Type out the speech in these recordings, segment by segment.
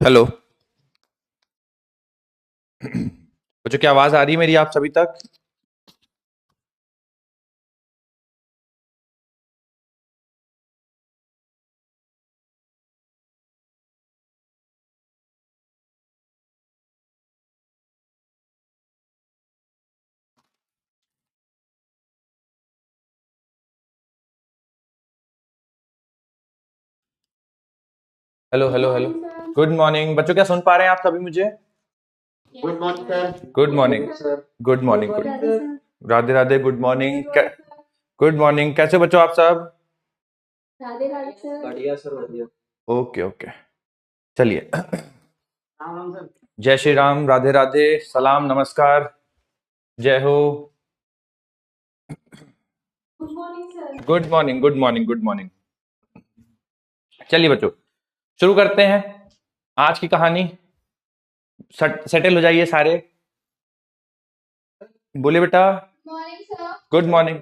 Hello. बच्चों क्या आवाज आ रही है मेरी आप सभी तक? Hello hello hello. Good morning बच्चों, क्या सुन पा रहे हैं आप सभी मुझे? Good morning sir. Good morning. Good morning. Radhe Radhe. Good morning. Good morning. कैसे बच्चों आप सब? राधे राधे सर। बढ़िया सर, बढ़िया। ओके ओके, चलिए। राम राम सर। जय श्री राम, राधे राधे, सलाम, नमस्कार, जय हो। Good morning sir. Good morning good morning good morning. चलिए बच्चों, शुरू करते हैं आज की कहानी। सेटल हो जाइए सारे। बोले बेटा। Morning sir. Good morning.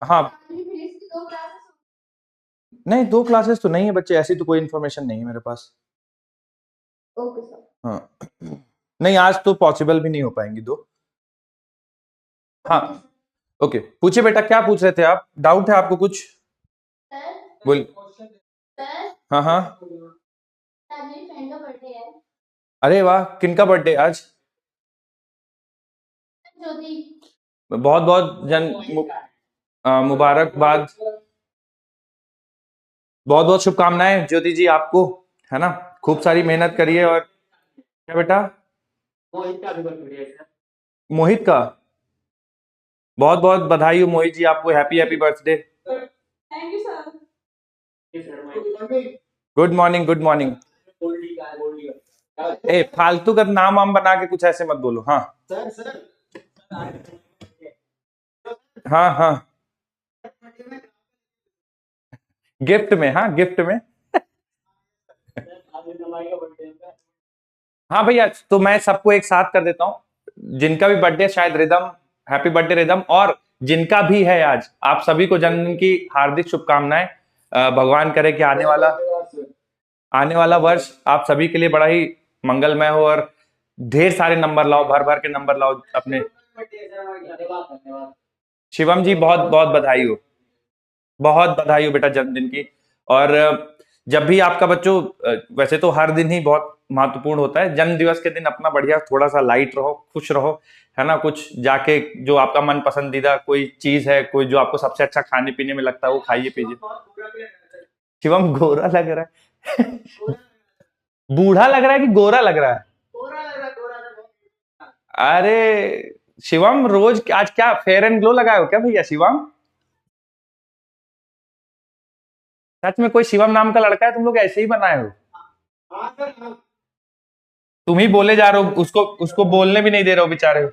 हाँ, नहीं 2 क्लासेस तो नहीं है बच्चे, ऐसी तो कोई इन्फॉर्मेशन नहीं है मेरे पास। Okay sir. हाँ, नहीं आज तो पॉसिबल भी नहीं हो पाएंगी 2। हाँ, ओके, पूछिए बेटा, क्या पूछ रहे थे आप? डाउट है आपको कुछ? सर, बोल। सर, हाँ हाँ। आज मेरी फ्रेंड का बर्थडे है। अरे वाह, किनका बर्थडे आज? ज्योति। बहुत बहुत मुबारकबाद। बहुत बहुत शुभकामनाएं ज्योति जी आपको, है ना। खूब सारी मेहनत करिए। और क्या बेटा? मोहित का भी बर्थडे है सर। मोहित का? बहुत बहुत बधाई हो मोहित जी आपको, happy happy birthday. Thank you sir. जी sir, Mohit. Good morning good morning. Goldie का, गोल्डी का। ए फालतू का नाम वाम बना के कुछ ऐसे मत बोलो। हाँ सर सर। हाँ हाँ, गिफ्ट में, हाँ गिफ्ट में। हाँ भैया, तो मैं सबको एक साथ कर देता हूँ। जिनका भी बर्थडे, शायद रिदम, हैप्पी बर्थडे रिदम। और जिनका भी है आज, आप सभी को जन्मदिन की हार्दिक शुभकामनाएं। भगवान करे कि आने वाला वर्ष आप सभी के लिए बड़ा ही मंगलमय हो, और ढेर सारे नंबर लाओ, भर भर के नंबर लाओ अपने। शिवम जी बहुत बहुत बधाई हो, बहुत बधाई हो बेटा जन्मदिन की। और जब भी आपका बच्चों, वैसे तो हर दिन ही बहुत महत्वपूर्ण होता है, जन्म दिवस के दिन अपना बढ़िया थोड़ा सा लाइट रहो, खुश रहो, है ना। कुछ जाके जो आपका मन पसंदीदा कोई चीज है, कोई जो आपको सबसे अच्छा खाने पीने में लगता है, वो खाइए पीजिए। शिवम गोरा लग रहा है। बूढ़ा लग रहा है कि गोरा लग रहा है? अरे शिवम, रोज आज क्या फेयर एंड ग्लो लगाए हो क्या भैया शिवम? सच में कोई शिवम नाम का लड़का है, तुम लोग ऐसे ही बनाए हो? तुम ही बोले जा रहे हो, उसको उसको बोलने भी नहीं दे रहे हो बेचारे।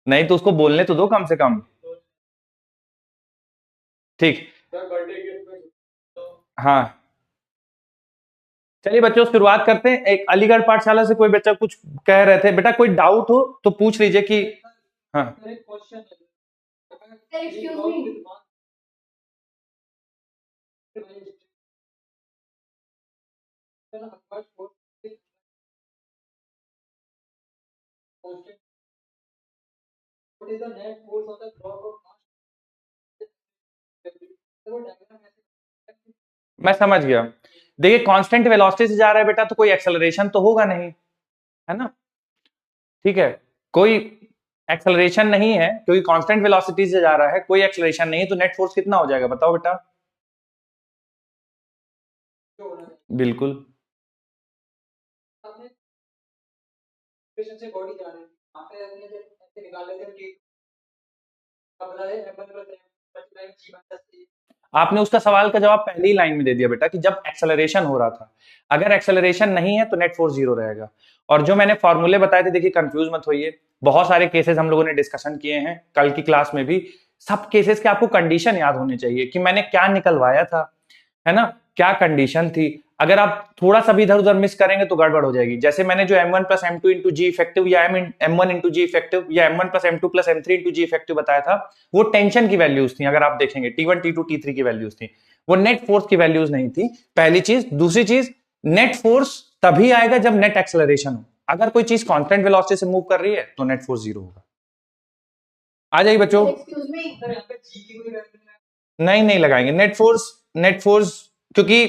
नहीं तो उसको बोलने तो दो कम से कम। ठीक। हाँ, चलिए बच्चों शुरुआत करते हैं। एक अलीगढ़ पाठशाला से कोई बच्चा कुछ कह रहे थे, बेटा कोई डाउट हो तो पूछ लीजिए कि। हाँ, एक्सक्यूज मी। मैं समझ गया। देखिए, कांस्टेंट वेलोसिटी से जा रहा है बेटा, तो कोई एक्सेलरेशन तो होगा नहीं, है ना। ठीक है, कोई एक्सेलरेशन नहीं है क्योंकि कांस्टेंट वेलोसिटी से जा रहा है, कोई एक्सेलरेशन नहीं है, तो नेट फोर्स कितना हो जाएगा बताओ बेटा? बिल्कुल। आपने उसका सवाल का जवाब पहली ही लाइन में दे दिया बेटा, कि जब एक्सेलरेशन हो रहा था। अगर एक्सेलरेशन नहीं है तो नेट फोर्स 0 रहेगा। और जो मैंने फॉर्मूले बताए थे, देखिए कंफ्यूज मत होइए, बहुत सारे केसेस हम लोगों ने डिस्कशन किए हैं कल की क्लास में भी। सब केसेस के आपको कंडीशन याद होनी चाहिए कि मैंने क्या निकलवाया था, है ना, क्या कंडीशन थी। अगर आप थोड़ा सा भी इधर उधर मिस करेंगे तो गड़बड़ हो जाएगी। जैसे मैंने जो M1 प्लस M2 इंटू जी इफेक्टिव, या M1 इंटू जी इफेक्टिव, या M1 plus M2 plus M3 into जी इफेक्टिव बताया था, वो टेंशन की वैल्यूज थी। अगर आप देखेंगे T1 T2 T3 की वैल्यूज थी। वो नेट फोर्स की वैल्यूज नहीं थी, पहली चीज। दूसरी चीज, नेट फोर्स तभी आएगा जब नेट एक्सेलरेशन हो। अगर कोई चीज कांस्टेंट वेलोसिटी से मूव कर रही है तो नेट फोर्स 0 होगा। आ जाइए बच्चों। नहीं लगाएंगे नेट फोर्स क्योंकि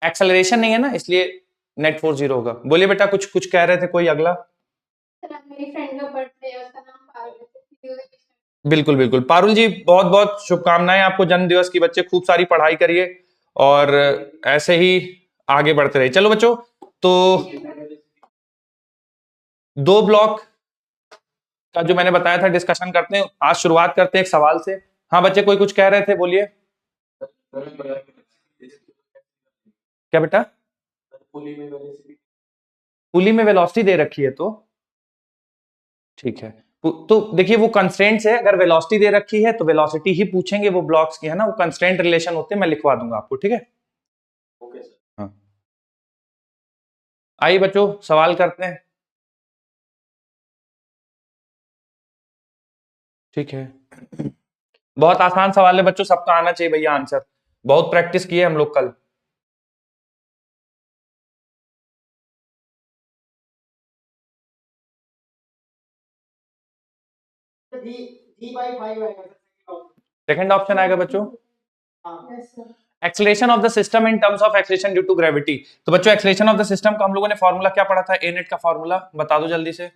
एक्सेलरेशन नहीं है ना, इसलिए नेट फोर्स 0 होगा। बोलिए बेटा, कुछ कह रहे थे कोई अगला? मेरी फ्रेंड का बर्थडे है, उसका नाम पारुल है। बिल्कुल बिल्कुल पारुल जी, बहुत बहुत शुभकामनाएं आपको जन्म दिवस की। बच्चे खूब सारी पढ़ाई करिए और ऐसे ही आगे बढ़ते रहिए। चलो बच्चों, तो 2 ब्लॉक का जो मैंने बताया था डिस्कशन करते हैं। आज शुरुआत करते हैं एक सवाल से। हाँ बच्चे, कोई कुछ कह रहे थे, बोलिए। क्या बेटा? पुली में वेलोसिटी दे रखी है तो ठीक है। तो देखिए वो कंस्ट्रेंट्स है, अगर वेलोसिटी दे रखी है तो वेलोसिटी ही पूछेंगे वो ब्लॉक्स की, है ना। वो कंस्ट्रेंट रिलेशन होते हैं, मैं लिखवा दूंगा आपको, ठीक है। Okay sir. हाँ, आइए बच्चों सवाल करते हैं। ठीक है, बहुत आसान सवाल है बच्चों, सबका आना चाहिए भैया आंसर। बहुत प्रैक्टिस किए हम लोग कल। सेकंड ऑप्शन आएगा बच्चों, acceleration of the system in terms of acceleration due to gravity. तो बच्चों एक्सेलरेशन ऑफ द सिस्टम का हम लोगों ने फॉर्मूला क्या पढ़ा था? ए नेट का फॉर्मूला बता दो जल्दी से।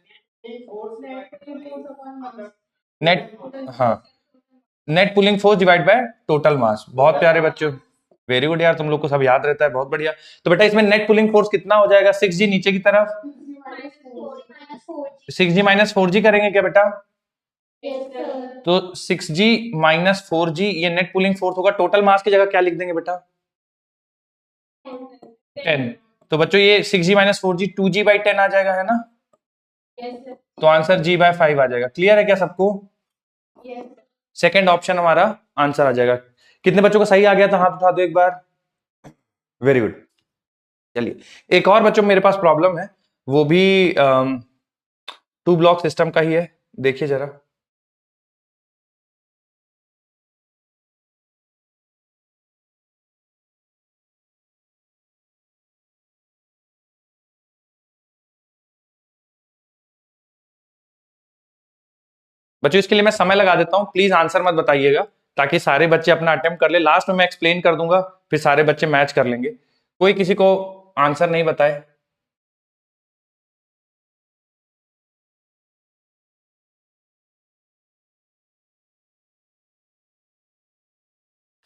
नेट, हाँ, net pulling force divide by total मास। बहुत प्यारे बच्चों, वेरी गुड यार, तुम लोग को सब याद रहता है, बहुत बढ़िया। तो बेटा इसमें नेट पुलिंग फोर्स कितना हो जाएगा? 6G नीचे की तरफ, 6G माइनस 4G करेंगे क्या बेटा? तो 6G माइनस 4G ये नेट पुलिंग फोर्स होगा। टोटल मास की जगह क्या लिख देंगे बेटा? 10। तो बच्चों ये 6G माइनस 4G 2G/10 आ जाएगा, है ना। तो आंसर G/5 आ जाएगा। क्लियर है क्या सबको? सेकेंड ऑप्शन हमारा आंसर आ जाएगा। कितने बच्चों का सही आ गया था? हाथ उठा दो एक बार। Very good. चलिए, एक और बच्चों मेरे पास प्रॉब्लम है, वो भी 2 ब्लॉक सिस्टम का ही है। देखिए जरा, बच्चों इसके लिए मैं समय लगा देता हूं, प्लीज आंसर मत बताइएगा, ताकि सारे बच्चे अपना अटेम्प्ट कर ले। लास्ट में मैं एक्सप्लेन कर दूंगा, फिर सारे बच्चे मैच कर लेंगे। कोई किसी को आंसर नहीं बताए?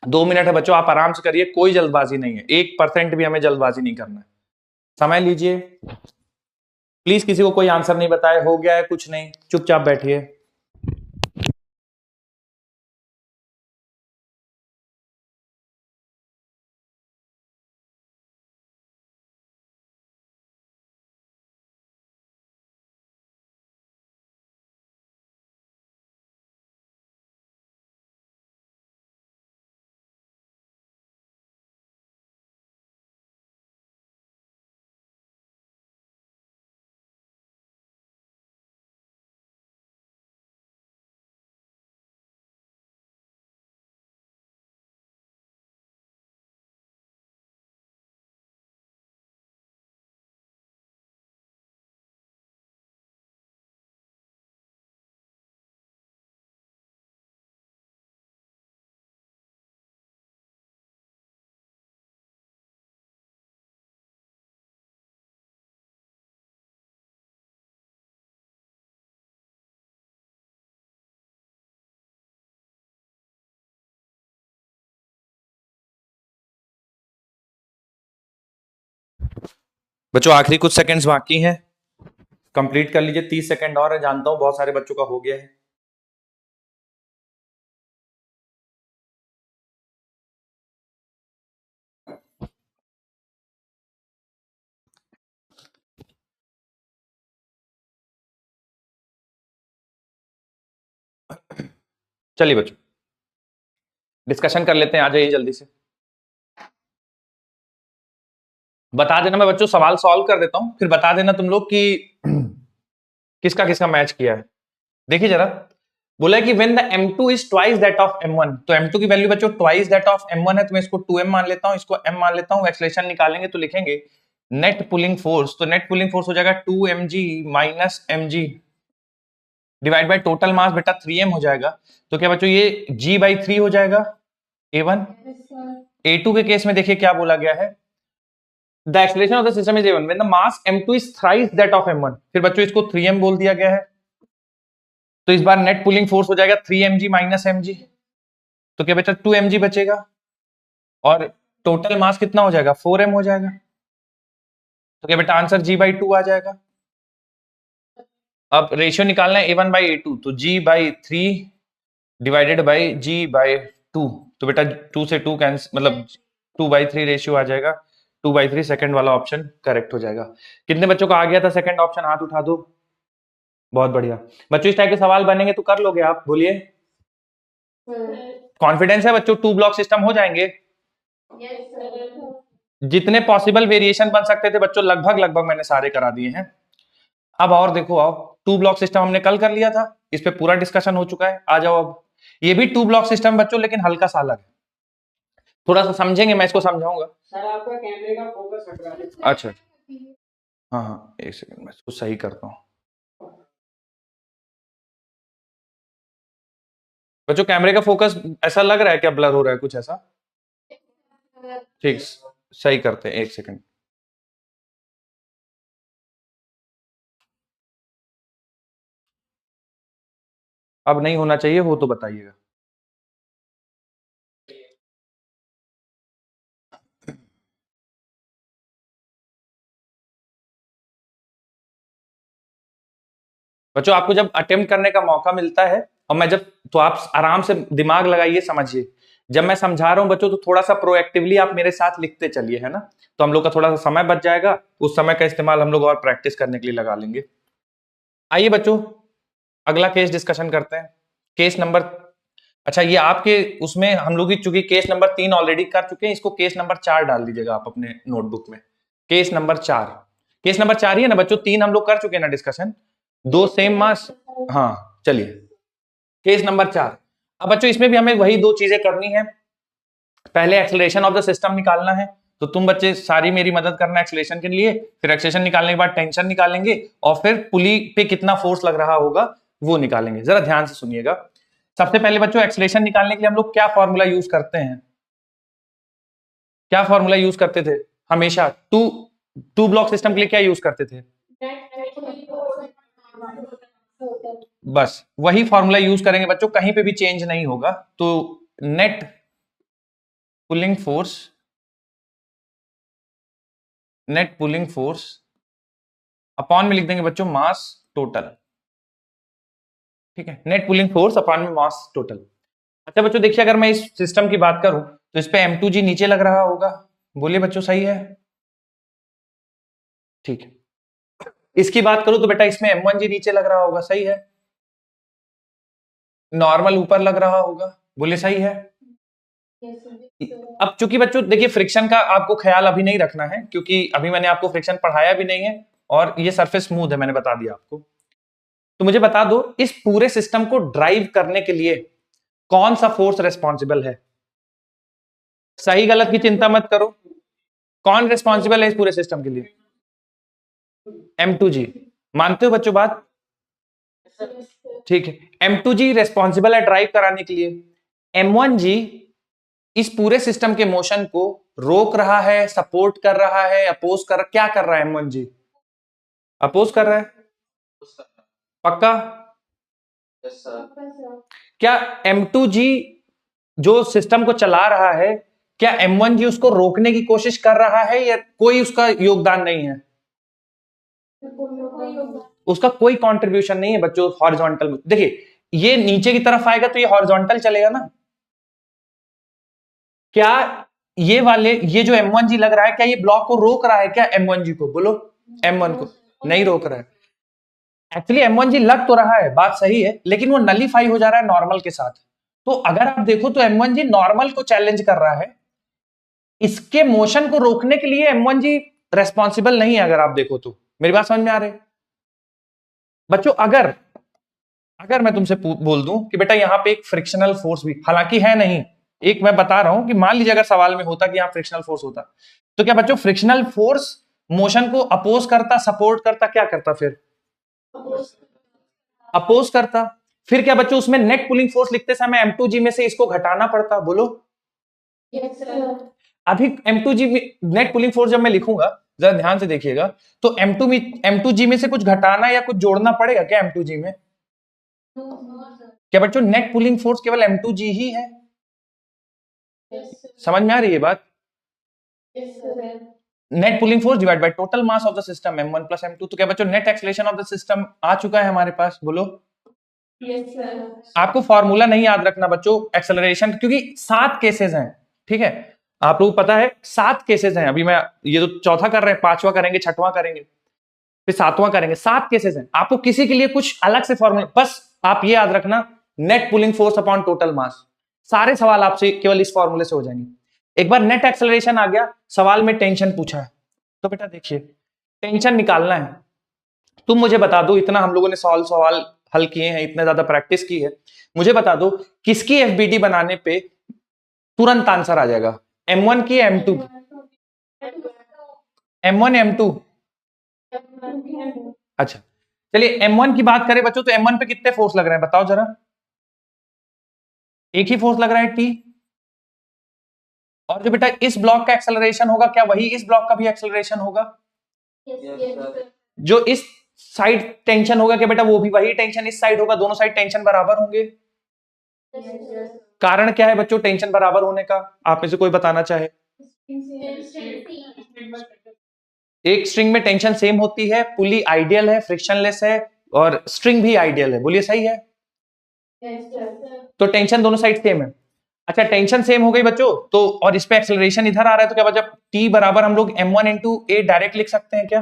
दो मिनट है बच्चों, आप आराम से करिए, कोई जल्दबाजी नहीं है, 1% भी हमें जल्दबाजी नहीं करना है। समय लीजिए प्लीज। किसी को कोई आंसर नहीं बताए, हो गया है कुछ नहीं, चुपचाप बैठिए। बच्चों आखिरी कुछ सेकंड्स बाकी हैं, कंप्लीट कर लीजिए। 30 सेकंड और है, जानता हूं बहुत सारे बच्चों का हो गया है। चलिए बच्चों डिस्कशन कर लेते हैं, आ जाइए जल्दी से। बता देना, मैं बच्चों सवाल सॉल्व कर देता हूं, फिर बता देना तुम लोग कि किसका किसका मैच किया है। देखिए जरा, बोला कि when the m2 is twice that of m1, तो m2 की वैल्यू बच्चों ट्वाइस दैट ऑफ m1 है, तो मैं इसको 2m मान लेता हूं, इसको m मान लेता हूं। एक्सेलरेशन निकालेंगे तो लिखेंगे नेट पुलिंग फोर्स, तो नेट पुलिंग फोर्स हो जाएगा 2mg minus mg divide by total मास बेटा 3m हो जाएगा। तो क्या बच्चों ये g/3 हो जाएगा a1। a2 के केस में देखिए क्या बोला गया है, the acceleration of the system is a1 when the mass m2 is thrice that of m1, फिर बच्चों इसको 3m बोल दिया गया है, तो इस बार नेट पुलिंग फोर्स हो जाएगा 3mg माइनस mg, तो क्या बेटा 2mg बचेगा, और टोटल मास कितना हो जाएगा 4m हो जाएगा, तो क्या बेटा आंसर g/2 आ जाएगा। अब रेशियो निकालना है a1/a2, तो g/3 डिवाइडेड बाई g/2, तो बेटा 2 से 2 कैंसिल, मतलब 2/3 रेशियो आ जाएगा, 2/3 सेकंड वाला ऑप्शन करेक्ट हो जाएगा। कितने बच्चों को आ गया था सेकंड ऑप्शन, हाथ उठा दो। बहुत बढ़िया बच्चों, इस टाइप के सवाल बनेंगे तो कर लोगे आप, बोलिए। कॉन्फिडेंस है बच्चों, 2 ब्लॉक सिस्टम हो जाएंगे। जितने पॉसिबल वेरिएशन बन सकते थे बच्चों लगभग लगभग मैंने सारे करा दिए हैं। अब और देखो, आओ 2 ब्लॉक सिस्टम हमने कल कर लिया था, इस पे पूरा डिस्कशन हो चुका है। आ जाओ अब, ये भी 2 ब्लॉक सिस्टम बच्चों, लेकिन हल्का सा अलग है, थोड़ा सा समझेंगे, मैं इसको समझाऊंगा। सर आपका कैमरे का फोकस हट रहा है। अच्छा, हाँ हाँ, एक सेकंड मैं इसको सही करता हूँ। बच्चों कैमरे का फोकस ऐसा लग रहा है क्या, ब्लर हो रहा है कुछ ऐसा? ठीक, सही करते हैं, एक सेकंड। अब नहीं होना चाहिए, हो तो बताइएगा। बच्चों आपको जब अटेम्प्ट करने का मौका मिलता है, और मैं जब, तो आप आराम से दिमाग लगाइए, समझिए। जब मैं समझा रहा हूं बच्चों, तो थोड़ा सा प्रोएक्टिवली आप मेरे साथ लिखते चलिए, है ना, तो हम लोग का थोड़ा सा समय बच जाएगा, उस समय का इस्तेमाल हम लोग और प्रैक्टिस करने के लिए लगा लेंगे। आइए बच्चों, अगला केस डिस्कशन करते हैं। केस नंबर, अच्छा ये आपके उसमें हम लोग चूंकि केस नंबर 3 ऑलरेडी कर चुके हैं, इसको केस नंबर 4 डाल दीजिएगा आप अपने नोटबुक में। केस नंबर 4, केस नंबर 4 ही है ना बच्चों, 3 हम लोग कर चुके हैं ना डिस्कशन, 2 सेम मास। हाँ चलिए, केस नंबर 4। अब बच्चों इसमें भी हमें वही 2 चीजें करनी है। पहले एक्सेलरेशन ऑफ द सिस्टम निकालना है, तो तुम बच्चे सारी मेरी मदद करना एक्सेलरेशन के लिए, फिर एक्सेलरेशन निकालने के बाद टेंशन निकालेंगे, और फिर पुली पे कितना फोर्स लग रहा होगा वो निकालेंगे। जरा ध्यान से सुनिएगा। सबसे पहले बच्चों एक्सेलरेशन निकालने के लिए हम लोग क्या फॉर्मूला यूज करते हैं, क्या फॉर्मूला यूज करते थे हमेशा, टू ब्लॉक सिस्टम के लिए क्या यूज करते थे? बस वही फॉर्मूला यूज करेंगे बच्चों, कहीं पे भी चेंज नहीं होगा। तो net pulling force, net pulling force upon में लिख देंगे बच्चों मास टोटल, ठीक है, नेट पुलिंग फोर्स अपॉन में मास टोटल। अच्छा बच्चों देखिए, अगर मैं इस सिस्टम की बात करूं तो इस पे m2g नीचे लग रहा होगा, बोलिए बच्चों सही है? ठीक है। इसकी बात करूं तो बेटा इसमें m1g नीचे लग रहा होगा, सही है? नॉर्मल ऊपर लग रहा होगा, बोलिए सही है? अब चूंकि बच्चों देखिए फ्रिक्शन का आपको ख्याल अभी नहीं रखना है, क्योंकि अभी मैंने आपको फ्रिक्शन पढ़ाया भी नहीं है, और ये सरफेस स्मूथ है, मैंने बता दिया आपको। तो मुझे बता दो, इस पूरे सिस्टम को ड्राइव करने के लिए कौन सा फोर्स रेस्पॉन्सिबल है? सही गलत की चिंता मत करो, कौन रेस्पॉन्सिबल है इस पूरे सिस्टम के लिए? m2g, मानते हो बच्चों बात? ठीक है, m2g रेस्पॉन्सिबल है ड्राइव कराने के लिए। m1g इस पूरे सिस्टम के मोशन को रोक रहा है, सपोर्ट कर रहा है, अपोज कर, क्या कर रहा है m1g? अपोज कर रहा है, पक्का? क्या m2g जो सिस्टम को चला रहा है, क्या m1g उसको रोकने की कोशिश कर रहा है, या कोई उसका योगदान नहीं है? उसका कोई कंट्रीब्यूशन नहीं है बच्चों हॉरिजॉन्टल। देखिए ये नीचे की तरफ आएगा तो ये हॉरिजॉन्टल चलेगा ना, क्या ये वाले, ये जो m1g लग रहा है, क्या ये ब्लॉक को रोक रहा है क्या m1g को? बोलो, m1 को नहीं रोक रहा है। एक्चुअली m1g लग तो रहा है, बात सही है, लेकिन वो नलीफाई हो जा रहा है नॉर्मल के साथ। तो अगर आप देखो तो m1g नॉर्मल को चैलेंज कर रहा है, इसके मोशन को रोकने के लिए m1g रेस्पॉन्सिबल नहीं है। अगर आप देखो तो, मेरी बात समझ में आ रही है बच्चों? अगर अगर मैं तुमसे बोल दूं कि बेटा यहाँ पे एक फ्रिक्शनल फोर्स भी, हालांकि है नहीं, एक मैं बता रहा हूं कि मान लीजिए अगर सवाल में होता कि यहाँ फ्रिक्शनल फोर्स होता, तो क्या बच्चों फ्रिक्शनल फोर्स मोशन को अपोज करता, सपोर्ट करता, क्या करता? फिर अपोज करता। फिर क्या बच्चों उसमें नेट पुलिंग फोर्स लिखते समय M2G में से इसको घटाना पड़ता? बोलो। अभी M2G नेट पुलिंग फोर्स जब मैं लिखूंगा, जरा ध्यान से देखिएगा, तो M2G में से कुछ घटाना या कुछ जोड़ना पड़ेगा क्या M2G में? क्या बच्चों नेट पुलिंग फोर्स केवल M2G ही है? समझ में आ रही है बात? Net pulling force divide by total mass of the system M1 plus M2। तो क्या बच्चों net acceleration of the system आ चुका है हमारे पास? बोलो। आपको फॉर्मूला नहीं याद रखना बच्चों एक्सेलरेशन, क्योंकि 7 केसेस हैं, ठीक है? आप लोग पता है 7 केसेस हैं। अभी मैं ये तो चौथा कर रहे हैं, 5वां करेंगे, 6वां करेंगे, फिर 7वां करेंगे। 7 केसेस हैं। आपको किसी के लिए कुछ अलग से फॉर्मूला, बस आप ये याद रखना net pulling force upon total mass. सारे सवाल आपसे केवल इस फॉर्मूले से हो जाएंगे। एक बार नेट एक्सेलरेशन आ गया, सवाल में टेंशन पूछा है, तो बेटा देखिए टेंशन निकालना है। तुम मुझे बता दो, इतना हम लोगों ने सवाल हल किए हैं, इतने ज्यादा प्रैक्टिस की है, मुझे बता दो किसकी एफबीडी बनाने पे तुरंत आंसर आ जाएगा? M1 की M2? M1 M2? अच्छा चलिए M1 की बात करें बच्चों, तो M1 पे कितने फोर्स लग रहे हैं बताओ जरा? एक ही फोर्स लग रहा है, T। और जो बेटा इस ब्लॉक का एक्सेलरेशन होगा, क्या वही इस ब्लॉक का भी एक्सेलरेशन होगा? जो इस साइड टेंशन होगा, क्या बेटा वो भी वही टेंशन इस साइड होगा? दोनों साइड टेंशन बराबर होंगे। कारण क्या है बच्चों टेंशन बराबर होने का? आप में से कोई बताना चाहे। एक स्ट्रिंग में टेंशन सेम होती है, पुली आइडियल है, फ्रिक्शनलेस है, और स्ट्रिंग भी आइडियल है। बोलिए सही है? तो टेंशन दोनों साइड सेम है। अच्छा टेंशन सेम हो गई बच्चों, तो और इस पे एक्सेलरेशन इधर आ रहा है, तो क्या बच्चा T बराबर हम लोग M1 इंटू A डायरेक्ट लिख सकते हैं क्या?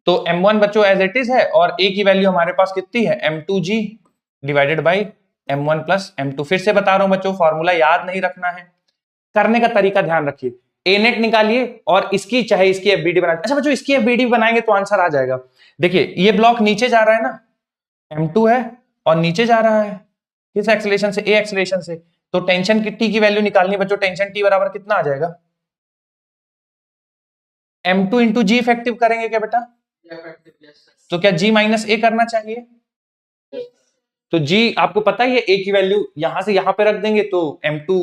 तो M1 बच्चों एज इट इज है, और A की वैल्यू हमारे पास कितनी है? M2G divided by M1 plus M2। फिर से बता रहा हूं बच्चों, फॉर्मूला याद नहीं रखना है, करने का तरीका ध्यान रखिए। ए नेट निकालिए और इसकी चाहे इसकी एफबीडी बना। अच्छा बच्चों इसकी एफबीडी बनाएंगे तो आंसर आ जाएगा। देखिए ये ब्लॉक नीचे जा रहा है ना, M2 है, और नीचे जा रहा है किस एक्सेलरेशन से? A एक्सेलरेशन से। तो टेंशन की T की वैल्यू निकालनी बच्चों, टेंशन T बराबर कितना आ जाएगा? M2 इंटू जी इफेक्टिव करेंगे क्या बेटा? तो क्या G माइनस A करना चाहिए? तो G आपको पता ही है, A की वैल्यू यहां से यहां पे रख देंगे, तो M2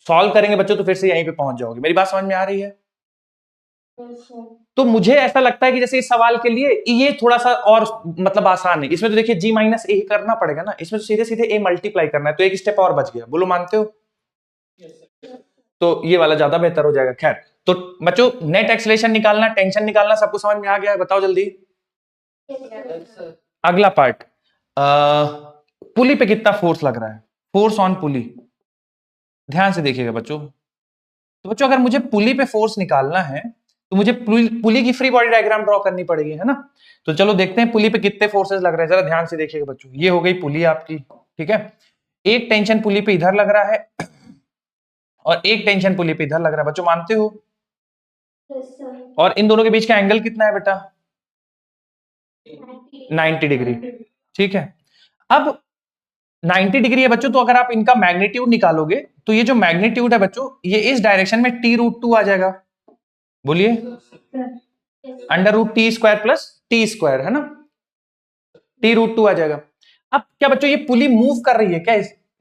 सॉल्व करेंगे बच्चों तो फिर से यहीं पे पहुंच जाओगे। मेरी बात समझ में आ रही है? तो मुझे ऐसा लगता है कि जैसे इस सवाल के लिए ये थोड़ा सा और मतलब आसान है। इसमें तो देखिए G माइनस A करना पड़ेगा ना, इसमें तो सीधे सीधे A मल्टीप्लाई करना है, तो एक स्टेप और बच गया। बोलो मानते हो? तो ये वाला ज्यादा बेहतर हो जाएगा। खैर तो बच्चों नेट एक्सेलरेशन निकालना, टेंशन निकालना सबको समझ में आ गया है? बताओ जल्दी। अगला पार्ट, पुली पे कितना फोर्स लग रहा है? Force on pulley. ध्यान से देखिएगा बच्चों। तो बच्चों अगर मुझे पुली पे फोर्स निकालना है तो मुझे पुली की फ्री बॉडी डायग्राम ड्रॉ करनी पड़ेगी, है ना? तो चलो देखते हैं पुली पे कितने फोर्सेस लग रहे हैं। जरा ध्यान से देखिएगा बच्चों, ये हो गई पुली आपकी, ठीक है? एक टेंशन पुली पे इधर लग रहा है और एक टेंशन पुली पे इधर लग रहा है। बच्चों मानते हो? और इन दोनों के बीच का एंगल कितना है बेटा? 90 डिग्री, ठीक है? अब 90 डिग्री है बच्चों, तो अगर आप इनका मैग्नीट्यूड निकालोगे तो ये जो मैग्नीट्यूड है बच्चों, ये इस डायरेक्शन में T√2 आ जाएगा। बोलिए। √T² प्लस T², है ना? T√2 आ जाएगा। अब क्या बच्चों ये पुली मूव कर रही है क्या?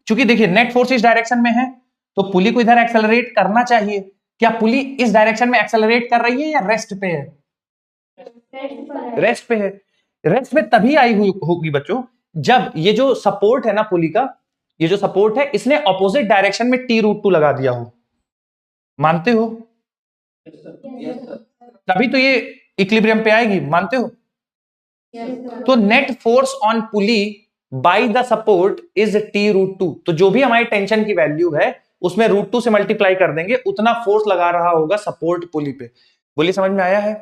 क्योंकि देखिए नेट फोर्स इस डायरेक्शन में है, तो पुली को इधर एक्सेलरेट करना चाहिए। क्या पुली इस डायरेक्शन में एक्सेलरेट कर रही है या रेस्ट पे है? रेस्ट पे है। रेस्ट पे तभी आई हुई होगी बच्चों जब ये जो सपोर्ट है ना पुली का, ये जो सपोर्ट है इसने ऑपोजिट डायरेक्शन में T√2 लगा दिया हो। मानते हो? तभी तो ये इक्विलिब्रियम पे आएगी। मानते हो? तो net force on pulley by the support is T√2। तो जो भी हमारी टेंशन की वैल्यू है उसमें √2 से मल्टीप्लाई कर देंगे, उतना फोर्स लगा रहा होगा सपोर्ट पुली पे। बोलिए समझ में आया है?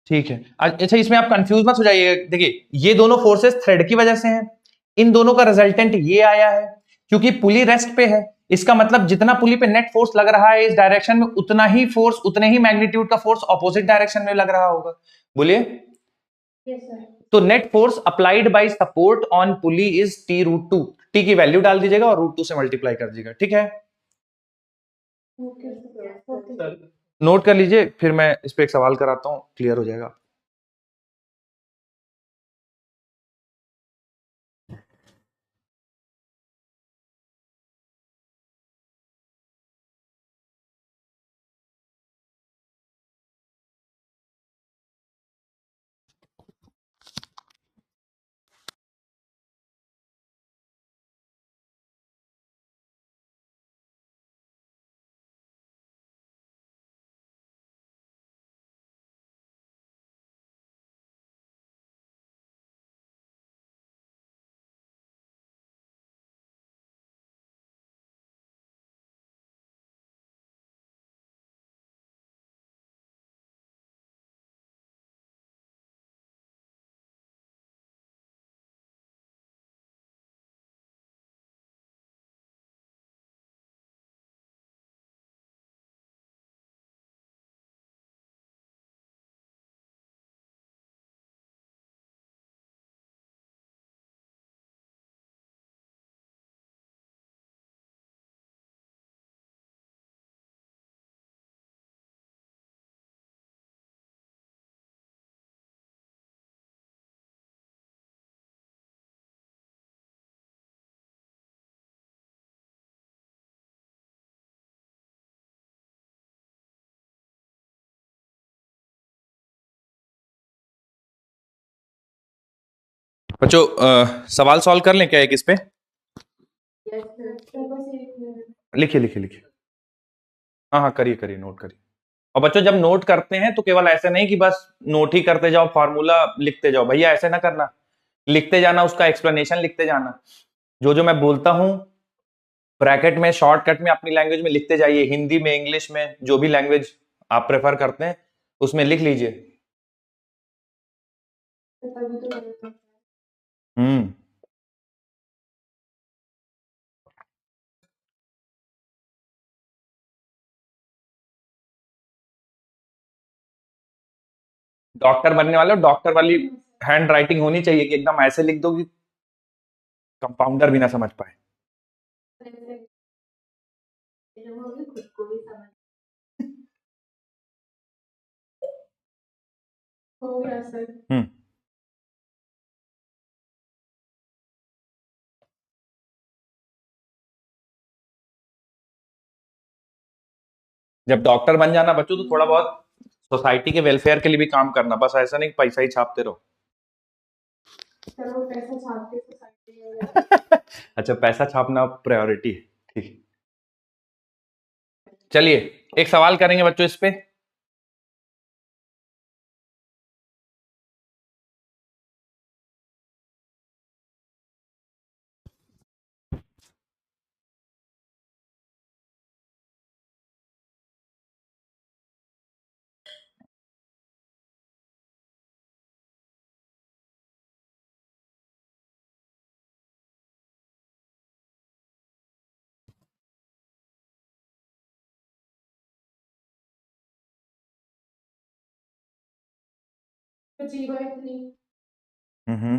ठीक है। अच्छा इसमें आप कंफ्यूज मत हो जाइए। देखिए ये दोनों फोर्सेस थ्रेड की वजह से हैं, इन दोनों का रिजल्टेंट ये आया है क्योंकि पुली रेस्ट पे है। इसका मतलब जितना पुली पे नेट फोर्स लग रहा है इस डायरेक्शन में, उतना ही फोर्स, उतने ही मैग्नीट्यूड का फोर्स ऑपोजिट डायरेक्शन में लग रहा होगा। बोलिए। तो net force applied by support on pulley is T√2। T की वैल्यू डाल दीजिएगा और √2 से मल्टीप्लाई कर दीजिएगा, ठीक है। नोट कर लीजिए, फिर मैं इस पे एक सवाल कराता हूं, क्लियर हो जाएगा। बच्चों सवाल सॉल्व कर लें क्या एक इस पे? लिखिए लिखिए लिखिए। हाँ हाँ, करिए करिए, नोट करिए। और बच्चों जब नोट करते हैं तो केवल ऐसे नहीं कि बस नोट ही करते जाओ, फॉर्मूला लिखते जाओ, भैया ऐसे ना करना। लिखते जाना, उसका एक्सप्लेनेशन लिखते जाना। जो जो मैं बोलता हूं ब्रैकेट में, शॉर्टकट में, अपनी लैंग्वेज में लिखते जाइए, हिंदी में, इंग्लिश में, जो भी लैंग्वेज आप प्रेफर करते हैं उसमें लिख लीजिए। हम्म। डॉक्टर बनने वाले हो, डॉक्टर वाली हैंड राइटिंग होनी चाहिए कि एकदम ऐसे लिख दो कि कंपाउंडर भी ना समझ पाए। हम्म। जब डॉक्टर बन जाना बच्चों तो थोड़ा बहुत सोसाइटी के वेलफेयर के लिए भी काम करना, बस ऐसा नहीं कि पैसा ही छापते रहो। अच्छा, पैसा छापना प्रायोरिटी है, ठीक। चलिए एक सवाल करेंगे बच्चों इस पे। हम्म।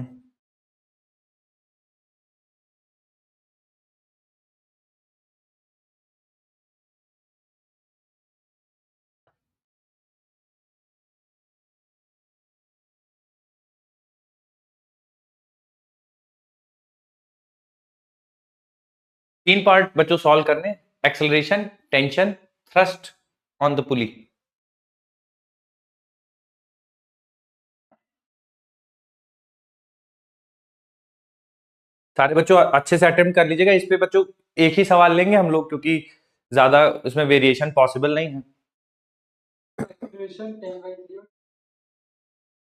3 पार्ट बच्चों सॉल्व करने। Acceleration, tension, thrust on the पुली। सारे बच्चों अच्छे से अटेम्प्ट कर लीजिएगा इस पे बच्चों। एक ही सवाल लेंगे हम लोग क्योंकि ज्यादा इसमें वेरिएशन पॉसिबल नहीं है।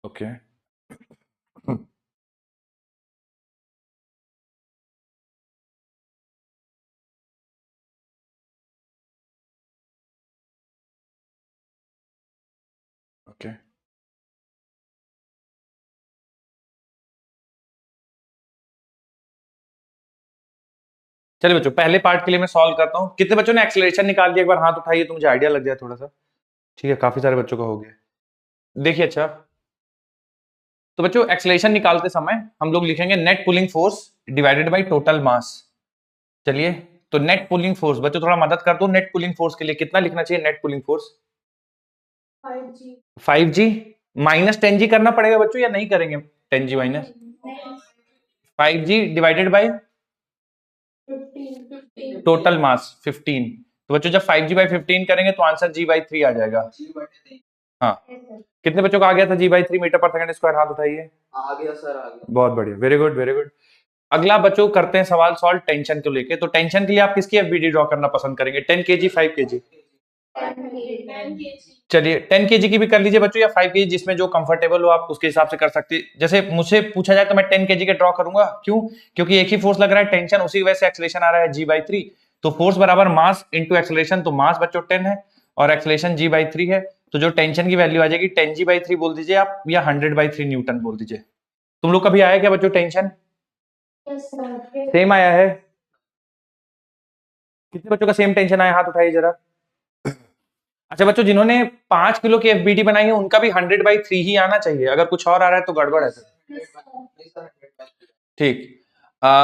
ओके। ओके, चलिए बच्चों पहले पार्ट के लिए मैं सॉल्व करता हूँ। कितने बच्चों ने एक्सेलरेशन निकाल दिया, एक बार हाथ उठाइए तो मुझे आइडिया लग जाए थोड़ा सा। ठीक है, काफी सारे बच्चों का हो गया। देखिए अच्छा, तो बच्चों एक्सेलरेशन निकालते समय हम लोग लिखेंगे net pulling force divided by total mass. चलिए, तो नेट पुलिंग फोर्स, बच्चों थोड़ा मदद कर दो, नेट पुलिंग फोर्स के लिए कितना लिखना चाहिए net pulling force? 5G 5G minus 10G करना पड़ेगा बच्चों या नहीं करेंगे? 10G minus 5G divided by 15 total mass 15। तो बच्चों जब 5G बाई 15 करेंगे तो आंसर G/3 आ जाएगा। हाँ, कितने बच्चों का आ गया था G/3 मीटर पर सेकंड स्क्वायर? हाथ उठाइए। आ गया सर, आ गया। बहुत बढ़िया, वेरी गुड वेरी गुड। अगला बच्चों करते हैं सवाल सॉल्व टेंशन को लेके। तो टेंशन के लिए आप किसकी एफबीडी ड्रॉ करना पसंद करेंगे? 10 kg 5 kg? 10 kg चलिए 10 kg की भी कर लीजिए बच्चों, या 5 kg, जिसमें जो कंफर्टेबल हो आप उसके हिसाब से कर सकते हैं। जैसे मुझसे पूछा जाए तो मैं 10 kg के ड्रॉ करूंगा। क्यों? क्योंकि एक ही फोर्स लग रहा है, टेंशन, उसी वजह से एक्सेलरेशन आ रहा है G/3। तो फोर्स बराबर मास इंटू एक्सेलरेशन, तो मास बच्चों 10 है और एक्सेलरेशन G/3 है। तो जो टेंशन की वैल्यू आ जाएगी 10G/3 बोल दीजिए आप, या 100/3 न्यूटन बोल दीजिए। तुम लोग कभी आया क्या बच्चों टेंशन? सेम आया है? कितने बच्चों का सेम टेंशन आया? हाथ उठाइए जरा। अच्छा बच्चों, जिन्होंने 5 किलो की एफबीडी बनाई है उनका भी 100/3 ही आना चाहिए। अगर कुछ और आ रहा है तो गड़बड़ है सर। ठीक।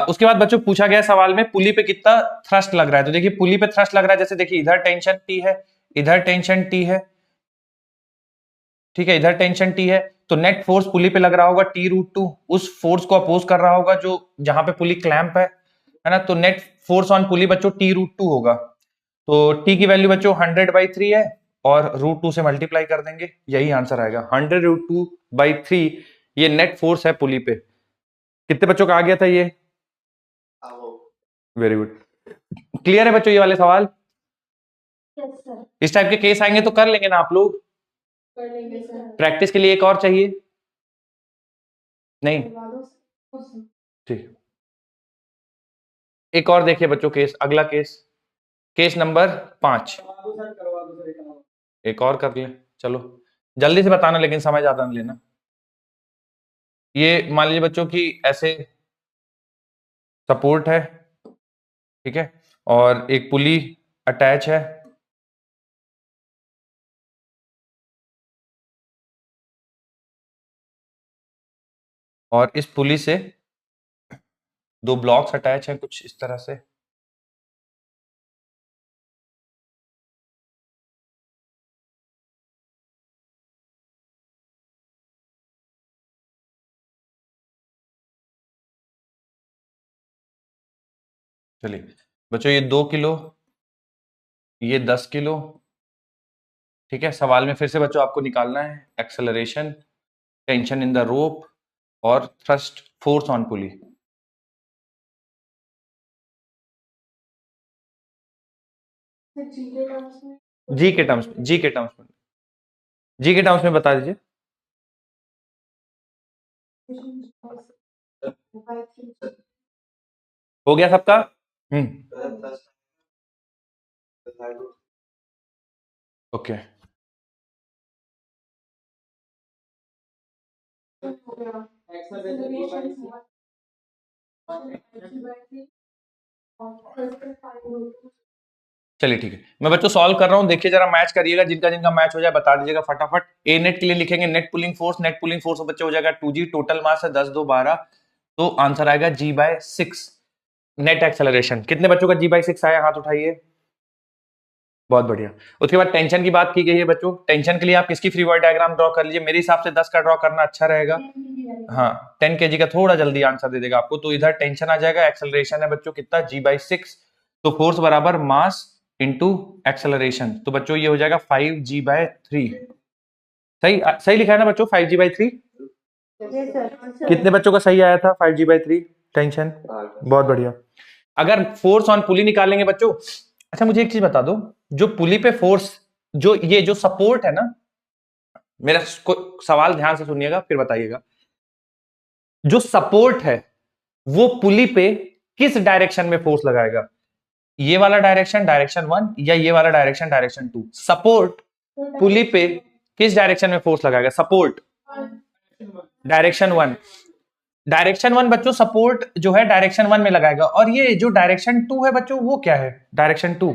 उसके बाद बच्चों पूछा गया सवाल में पुली पे कितना थ्रस्ट लग रहा है। तो देखिए पुली पे थ्रस्ट लग रहा है, जैसे देखिए इधर टेंशन T है, इधर टेंशन T है, ठीक है, इधर टेंशन T है। तो नेट फोर्स पुली पे लग रहा होगा T√2, उस फोर्स को अपोज कर रहा होगा जो जहां पे पुली क्लैंप है ना। तो नेट फोर्स ऑन पुली बच्चों T√2 होगा। तो T की वैल्यू बच्चों 100/3 है और √2 से मल्टीप्लाई कर देंगे, यही आंसर आएगा 100√2/3। ये नेट फोर्स है पुली पे। कितने बच्चों का आ गया था ये? वेरी गुड, क्लियर है बच्चों ये वाले सवाल? इस टाइप के केस आएंगे तो कर लेंगे ना आप लोग? कर लेंगे सर। प्रैक्टिस के लिए एक और चाहिए? नहीं, ठीक। एक और देखिए बच्चों केस, अगला केस, केस नंबर 5। एक और कर ले, चलो जल्दी से बताना, लेकिन समय ज्यादा नहीं लेना। ये मान लीजिए बच्चों की ऐसे सपोर्ट है, ठीक है, और एक पुली अटैच है, और इस पुली से 2 ब्लॉक्स अटैच हैं कुछ इस तरह से। चलिए बच्चों, ये 2 किलो, ये 10 किलो, ठीक है। सवाल में फिर से बच्चों आपको निकालना है acceleration, tension in the rope और थ्रस्ट फोर्स ऑन पुली। जी के टर्म्स में, जी के टर्म्स में, जी के टर्म्स में बता दीजिए। हो गया सबका? ओके। चलिए ठीक है, मैं बच्चों सॉल्व कर रहा हूं, देखिए जरा मैच करिएगा, जिनका जिनका मैच हो जाए बता दीजिएगा फटाफट। ए नेट के लिए लिखेंगे net pulling force, net pulling force बच्चे हो जाएगा 2G, टोटल मास है 10 2 12, तो आंसर आएगा G/6। नेट एक्सेलरेशन कितने बच्चों का G/6 आया? हाथ उठाइए। बहुत बढ़िया। उसके बाद टेंशन की बात की गई है बच्चों, टेंशन के लिए आप किसकी फ्री बॉडी डायग्राम ड्रॉ कर लीजिए, मेरे हिसाब से 10 का ड्रॉ करना अच्छा रहेगा। हाँ, 10 kg का थोड़ा जल्दी आंसर दे देगा आपको। तो इधर टेंशन आ जाएगा, एक्सेलरेशन है बच्चों कितना? G/6। तो फोर्स बराबर मास इंटू एक्सेलरेशन, तो बच्चों ये हो जाएगा 5G/3। सही सही लिखा है ना बच्चों? 5G/3। कितने बच्चों का सही आया था 5G/3 टेंशन? बहुत बढ़िया। अगर फोर्स ऑन पुली निकालेंगे बच्चों, अच्छा मुझे एक चीज बता दो, जो पुली पे फोर्स, जो ये जो सपोर्ट है ना, मेरा सवाल ध्यान से सुनिएगा फिर बताइएगा। जो सपोर्ट है वो पुली पे किस डायरेक्शन में फोर्स लगाएगा? ये वाला डायरेक्शन डायरेक्शन 1, या ये वाला डायरेक्शन डायरेक्शन 2? सपोर्ट पुली पे किस डायरेक्शन में फोर्स लगाएगा? सपोर्ट डायरेक्शन 1, डायरेक्शन 1 बच्चों सपोर्ट जो है डायरेक्शन 1 में लगाएगा। और ये जो डायरेक्शन 2 है बच्चों वो क्या है? डायरेक्शन 2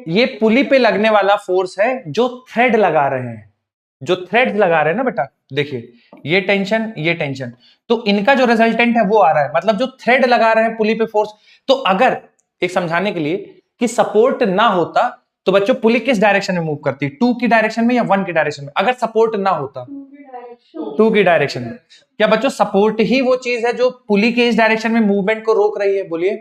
ये पुली पे लगने वाला फोर्स है जो थ्रेड लगा रहे हैं, जो थ्रेड्स लगा रहे हैं ना बेटा, देखिए ये टेंशन, तो इनका जो रिजल्टेंट है वो आ रहा है, मतलब जो थ्रेड लगा रहे हैं पुली पे फोर्स। तो अगर एक समझाने के लिए कि सपोर्ट ना होता तो बच्चों पुली किस डायरेक्शन में मूव करती, 2 की डायरेक्शन में या 1 की डायरेक्शन में? अगर सपोर्ट ना होता 2 की डायरेक्शन में। क्या बच्चों सपोर्ट ही वो चीज है जो पुली के इस डायरेक्शन में मूवमेंट को रोक रही है? बोलिए।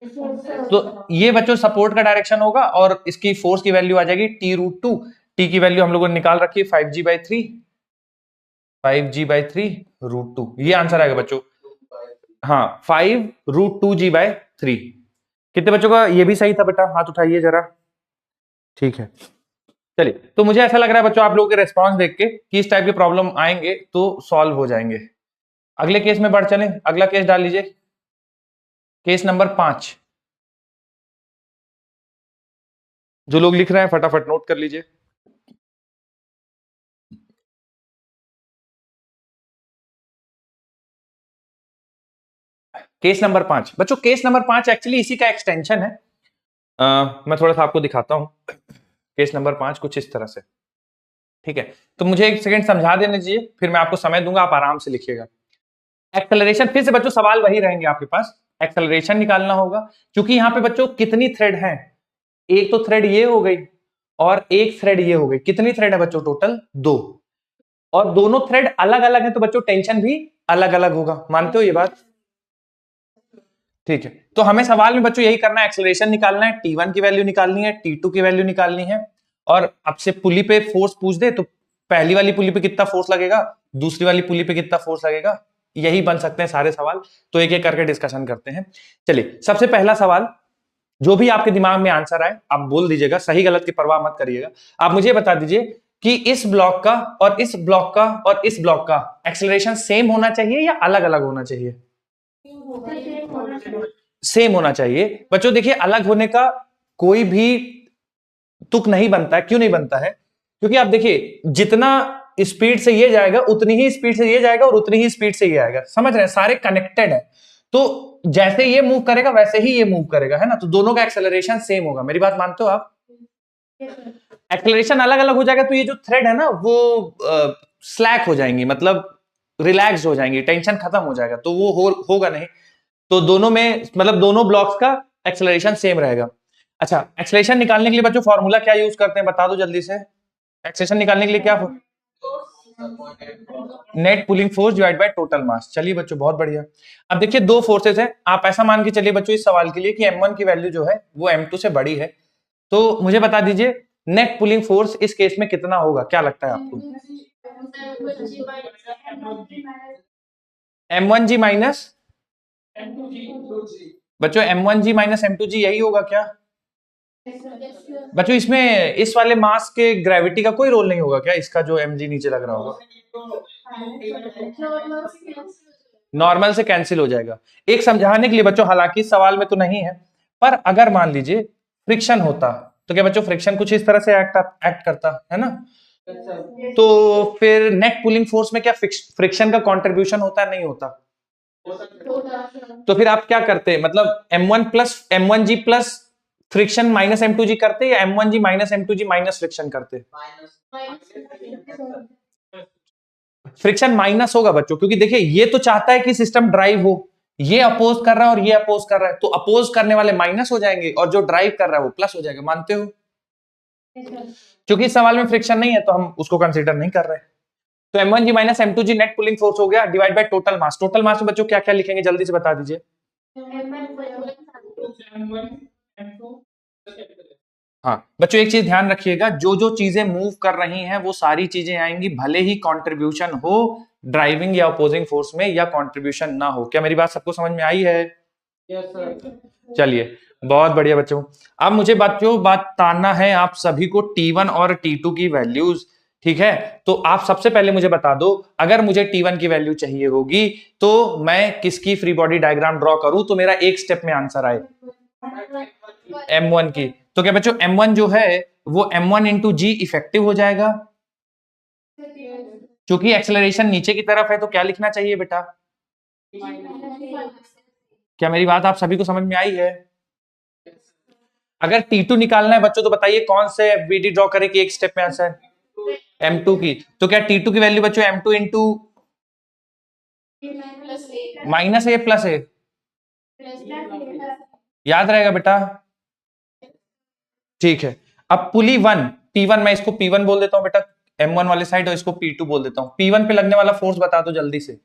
तो ये बच्चों सपोर्ट का डायरेक्शन होगा और इसकी फोर्स की वैल्यू आ जाएगी T√2। टी की वैल्यू हम लोगों ने निकाल रखी है 5g/3, 5g/3√2, ये आंसर आएगा बच्चों। हाँ 5√2g/3। कितने बच्चों का ये भी सही था बेटा? हाथ उठाइए जरा। ठीक है, चलिए। तो मुझे ऐसा लग रहा है बच्चों आप लोगों के रेस्पॉन्स देख के कि इस टाइप के प्रॉब्लम आएंगे तो सॉल्व हो जाएंगे। अगले केस में बढ़ चलें, अगला केस डाल लीजिए, केस नंबर 5। जो लोग लिख रहे हैं फटाफट नोट कर लीजिए। केस नंबर 5 बच्चों, केस नंबर 5 एक्चुअली इसी का एक्सटेंशन है। मैं थोड़ा सा आपको दिखाता हूं। केस नंबर 5 कुछ इस तरह से, ठीक है? तो मुझे एक सेकंड समझा देने दीजिए, फिर मैं आपको समय दूंगा, आप आराम से लिखिएगा। एक्सेलरेशन, फिर से बच्चों सवाल वही रहेंगे आपके पास, एक्सेलरेशन निकालना होगा। क्योंकि यहाँ पे बच्चों कितनी थ्रेड है, एक तो थ्रेड ये हो गई और एक थ्रेड ये हो गई। कितनी थ्रेड है बच्चों? टोटल 2। और दोनों थ्रेड अलग अलग है तो बच्चों टेंशन भी अलग अलग होगा। मानते हो ये बात? ठीक है, तो हमें सवाल में बच्चों यही करना है, एक्सेलरेशन निकालना है, T1 की वैल्यू निकालनी है, T2 की वैल्यू निकालनी है। और आपसे पुली पे फोर्स पूछ दे तो पहली वाली पुली पे कितना फोर्स लगेगा, दूसरी वाली पुली पे कितना फोर्स लगेगा, यही बन सकते हैं सारे सवाल। तो एक एक करके डिस्कशन करते हैं। चलिए, सबसे पहला सवाल, जो भी आपके दिमाग में आंसर आए आप बोल दीजिएगा, सही गलत की परवाह मत करिएगा। आप मुझे बता दीजिए कि इस ब्लॉक का और इस ब्लॉक का और इस ब्लॉक का एक्सेलरेशन सेम होना चाहिए या अलग अलग होना चाहिए? सेम होना चाहिए। बच्चों देखिए, अलग होने का कोई भी तुक नहीं बनता है। क्यों नहीं बनता है? क्योंकि आप देखिए, जितना स्पीड से ये जाएगा उतनी ही स्पीड से ये जाएगा और उतनी ही स्पीड से ये आएगा। समझ रहे हैं? सारे कनेक्टेड है। तो जैसे ये मूव करेगा वैसे ही ये मूव करेगा, है ना? तो दोनों का एक्सेलरेशन सेम होगा। मेरी बात मानते हो आप? एक्सेलरेशन अलग अलग हो जाएगा तो ये जो थ्रेड है ना वो स्लैक हो जाएंगी, मतलब रिलैक्स हो जाएंगी, टेंशन खत्म हो जाएगा, तो वो होगा नहीं। तो दोनों में मतलब दोनों ब्लॉक्स का एक्सेलरेशन सेम रहेगा। अच्छा, एक्सेलरेशन निकालने के लिए बच्चों फॉर्मूला क्या यूज करते हैं बता दो जल्दी से। एक्सेलरेशन निकालने के लिए क्या? Net pulling force divide by total mass. चलिए बच्चों, बहुत बढ़िया। अब देखिए, दो फोर्सेस हैं। आप ऐसा मान के चलिए बच्चों इस सवाल के लिए कि M1 की वैल्यू जो है वो M2 से बड़ी है। तो मुझे बता दीजिए नेट पुलिंग फोर्स इस केस में कितना होगा, क्या लगता है आपको? M1G माइनस बच्चों M1G माइनस M2G, यही होगा क्या बच्चों? इसमें इस वाले मास के ग्रेविटी का कोई रोल नहीं होगा क्या? इसका जो mg नीचे लग रहा होगा नॉर्मल से कैंसिल हो जाएगा। एक समझाने के लिए बच्चों, हालांकि सवाल में तो नहीं है, पर अगर मान लीजिए फ्रिक्शन होता तो क्या बच्चों फ्रिक्शन कुछ इस तरह से एक्ट करता है ना? तो फिर नेट पुलिंग फोर्स में क्या फ्रिक्शन का कंट्रीब्यूशन होता है? नहीं होता। तो फिर आप क्या करते हैं, मतलब M1G plus friction minus M2G करते या M1G minus M2G minus friction करते? फ्रिक्शन माइनस होगा बच्चों, क्योंकि देखिए ये तो चाहता है कि सिस्टम ड्राइव हो, ये अपोज कर रहा है और ये अपोज कर रहा है, तो अपोज करने वाले माइनस हो जाएंगे और जो ड्राइव कर रहा है वो प्लस हो जाएगा। मानते हो? क्योंकि इस सवाल में फ्रिक्शन नहीं है तो हम उसको कंसीडर नहीं कर रहे। तो M1G minus M2G net pulling force हो गया divide by total mass. Total mass में बच्चों क्या क्या लिखेंगे जल्दी से बता दीजिए। हाँ बच्चों, एक चीज ध्यान रखिएगा, जो जो चीजें मूव कर रही हैं वो सारी चीजें आएंगी, भले ही कंट्रीब्यूशन हो ड्राइविंग या अपोजिंग फोर्स में या कंट्रीब्यूशन ना हो। क्या मेरी बात सबको समझ में आई है? चलिए, बहुत बढ़िया बच्चों। अब मुझे बच्चों बताना है आप सभी को T1 और T2 की वैल्यूज, ठीक है? तो आप सबसे पहले मुझे बता दो, अगर मुझे T1 की वैल्यू चाहिए होगी तो मैं किसकी फ्री बॉडी डायग्राम ड्रॉ करूं तो मेरा एक स्टेप में आंसर आए? M1 की। तो क्या बच्चों M1 जो है वो M1 इंटू जी इफेक्टिव हो जाएगा? क्योंकि एक्सेलरेशन नीचे की तरफ है तो क्या लिखना चाहिए बेटा? क्या मेरी बात आप सभी को समझ में आई है? अगर T2 निकालना है बच्चों तो बताइए कौन से FBD ड्रॉ करें कि एक स्टेप में आंसर? M2 की, तो क्या T2 की वैल्यू बच्चों M2 इंटू माइनस ए प्लस ए, याद रहेगा बेटा? ठीक है। अब पुली 1 P1, मैं इसको P1 बोल देता हूं बेटा M1 वाले साइड, और इसको P2 बोल देता हूं। P1 पे लगने वाला फोर्स बता दो जल्दी से।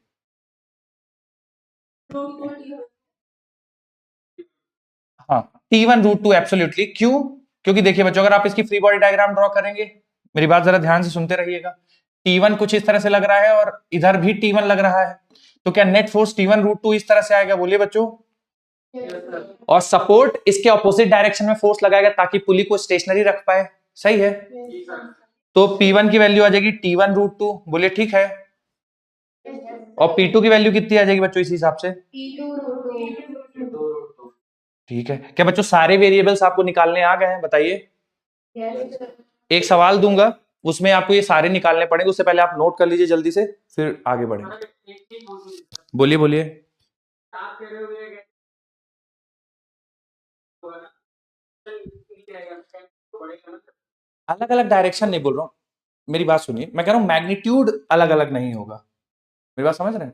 हाँ, T1 √2 एब्सोल्युटली। क्यों? क्योंकि देखिए बच्चों, अगर आप इसकी फ्री बॉडी डायग्राम ड्रॉ करेंगे, मेरी बात जरा ध्यान से सुनते रहिएगा। T1 कुछ इस तरह से लग रहा है और इधर भी T1 लग रहा है, तो क्या नेट फोर्स T1 √2 इस तरह से आएगा? बोलिए बच्चों। और सपोर्ट इसके ऑपोजिट डायरेक्शन में फोर्स लगाएगा ताकि पुली को स्टेशनरी रख पाए। सही है। तो P1 की वैल्यू आ जाएगी T1 √2। बोलिए ठीक है। और P2 की वैल्यू कितनी आ जाएगी बच्चों इस हिसाब से? ठीक है। क्या बच्चों सारे वेरिएबल्स आपको निकालने आ गए हैं? बताइए। एक सवाल दूंगा, उसमें आपको ये सारे निकालने पड़ेंगे, उससे पहले आप नोट कर लीजिए जल्दी से, फिर आगे बढ़ेंगे। बोलिए बोलिए। अलग अलग डायरेक्शन नहीं बोल रहा हूं, मेरी बात सुनिए। मैं कह रहा हूं मैग्नीट्यूड अलग अलग नहीं होगा। मेरी बात समझ रहे हैं?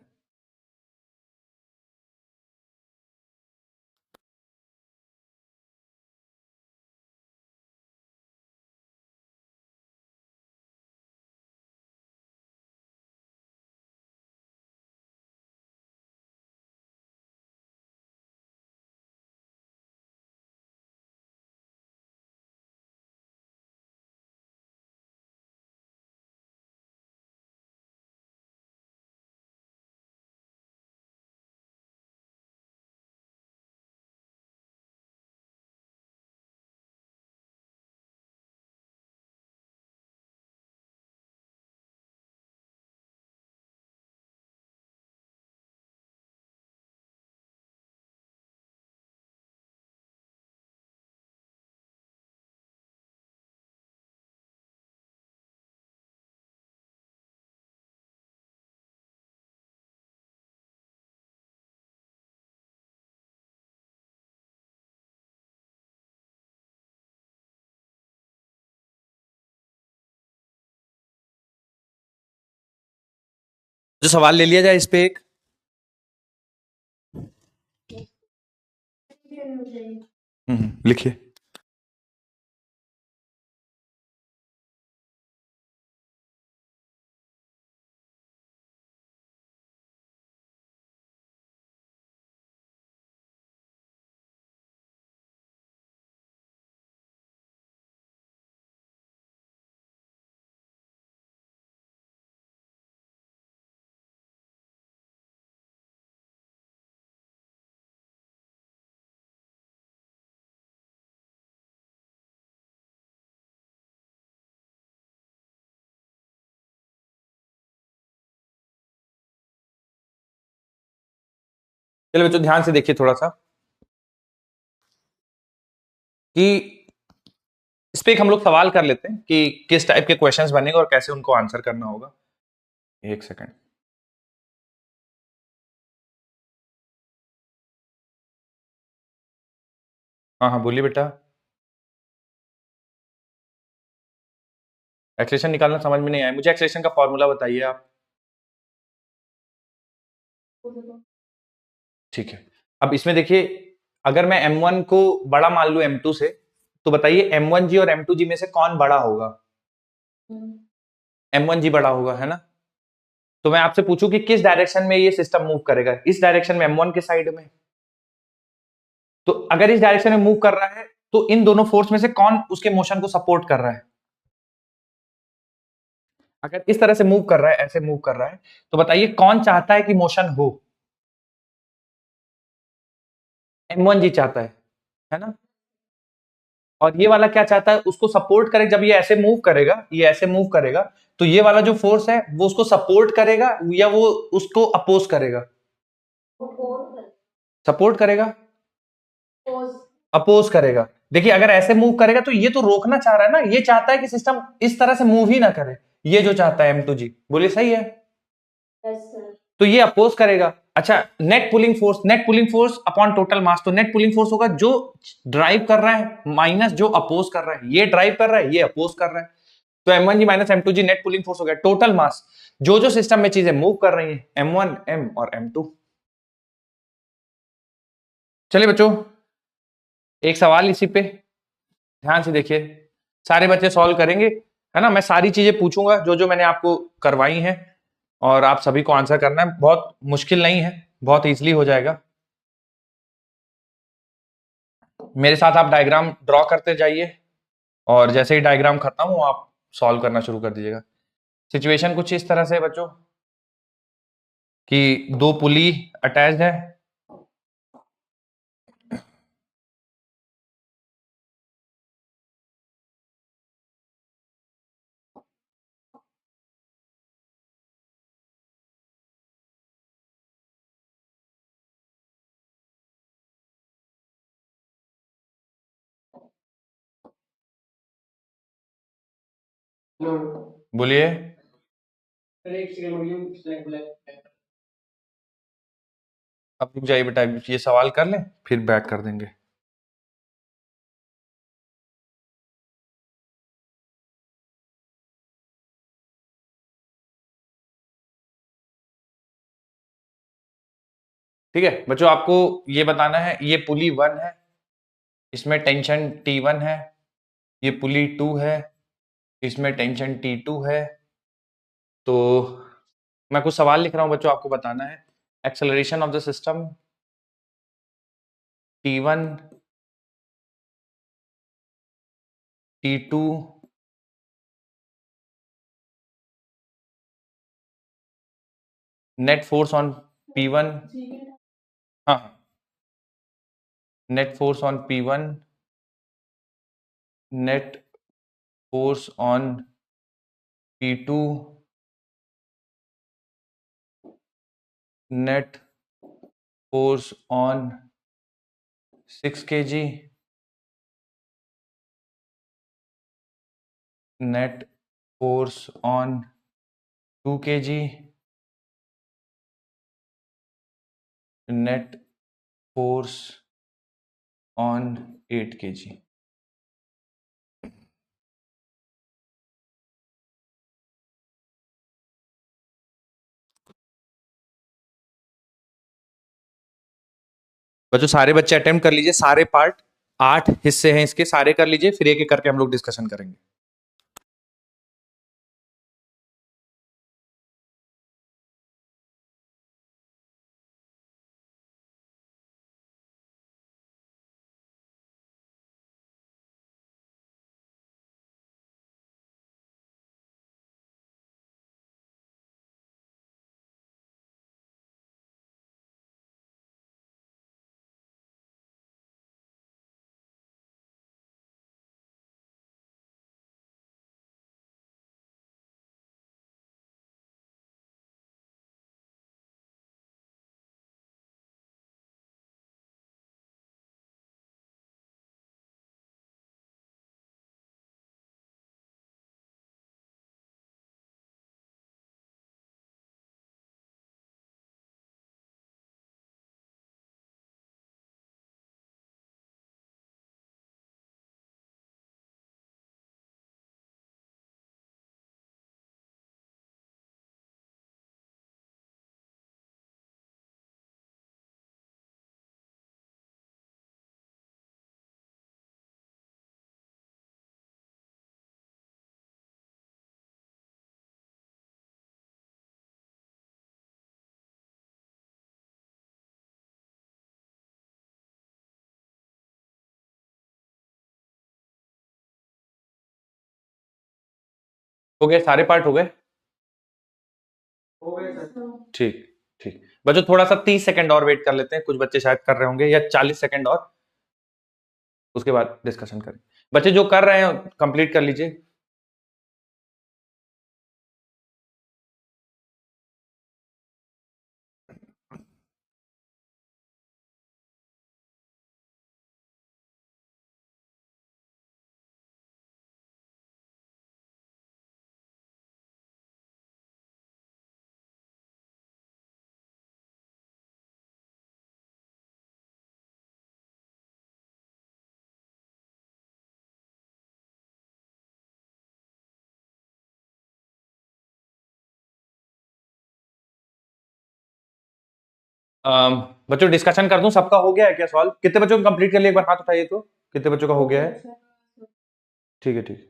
जो सवाल ले लिया जाए इस पे एक। लिखिए। चलो बच्चों ध्यान से देखिए थोड़ा सा, कि इस पे एक हम लोग सवाल कर लेते हैं कि किस टाइप के क्वेश्चंस बनेंगे और कैसे उनको आंसर करना होगा। एक सेकंड। हाँ हाँ बोलिए बेटा। एक्सलेशन निकालना समझ में नहीं आया मुझे, एक्सलेशन का फॉर्मूला बताइए आप। ठीक है। अब इसमें देखिए, अगर मैं M1 को बड़ा मान लूं M2 से, तो बताइए M1G और M2G में से कौन बड़ा होगा? M1G बड़ा होगा, है ना? तो मैं आपसे पूछूं कि किस डायरेक्शन में ये सिस्टम मूव करेगा? इस डायरेक्शन में M1 के साइड में। तो अगर इस डायरेक्शन में मूव कर रहा है, तो इन दोनों फोर्स में से कौन उसके मोशन को सपोर्ट कर रहा है? अगर इस तरह से मूव कर रहा है, ऐसे मूव कर रहा है, तो बताइए कौन चाहता है कि मोशन हो? M1G चाहता है ना? और ये वाला क्या चाहता है? उसको सपोर्ट करे। जब ये ऐसे मूव करेगा, ये ऐसे मूव करेगा, तो ये वाला जो फोर्स है वो उसको सपोर्ट करेगा या वो उसको अपोज करेगा? सपोर्ट करेगा, अपोज करेगा। देखिए अगर ऐसे मूव करेगा तो ये तो रोकना चाह रहा है ना, ये चाहता है कि सिस्टम इस तरह से मूव ही ना करे, ये जो चाहता है M2G। बोलिए सही है? तो ये अपोज करेगा। अच्छा, net pulling force upon total mass, तो नेट पुलिंग फोर्स होगा जो ड्राइव कर रहा है माइनस जो अपोज कर रहा है। ये ड्राइव कर रहा है, ये अपोज कर रहा है। तो m1g minus m2g net pulling force हो गया। टोटल मास, जो जो सिस्टम में चीजें मूव कर रही हैं, m1, m और m2। चलिए बच्चों, एक सवाल इसी पे ध्यान से देखिए, सारे बच्चे सॉल्व करेंगे, है ना। मैं सारी चीजें पूछूंगा जो जो मैंने आपको करवाई हैं, और आप सभी को आंसर करना है। बहुत मुश्किल नहीं है, बहुत इजीली हो जाएगा। मेरे साथ आप डायग्राम ड्रॉ करते जाइए, और जैसे ही डायग्राम खत्म हो आप सॉल्व करना शुरू कर दीजिएगा। सिचुएशन कुछ इस तरह से है बच्चों कि दो पुली अटैच्ड है, बोलिए। अब रुक जाइए बेटा, ये सवाल कर लें फिर बैक कर देंगे। ठीक है बच्चों, आपको ये बताना है, ये पुली 1 है, इसमें टेंशन T1 है। ये पुली 2 है, इसमें टेंशन T2 है। तो मैं कुछ सवाल लिख रहा हूं बच्चों, आपको बताना है। Acceleration of the system T1, T2, net force on P1, हाँ, net force on P1, net force on P2, net force on 6 kg, net force on 2 kg, net force on 8 kg। बच्चों सारे बच्चे अटेम्प्ट कर लीजिए, सारे part 8 हिस्से हैं इसके, सारे कर लीजिए, फिर एक एक करके हम लोग डिस्कशन करेंगे। हो गए सारे पार्ट, हो गए? ठीक ठीक बच्चों, थोड़ा सा 30 सेकंड और वेट कर लेते हैं, कुछ बच्चे शायद कर रहे होंगे, या 40 सेकंड और, उसके बाद डिस्कशन करें। बच्चे जो कर रहे हैं कंप्लीट कर लीजिए। बच्चों डिस्कशन कर दूं, सबका हो गया है क्या सॉल्व? कितने बच्चों का कंप्लीट कर लिया, एक बार हाथ उठाइए तो। कितने बच्चों का हो गया है? ठीक है, ठीक है।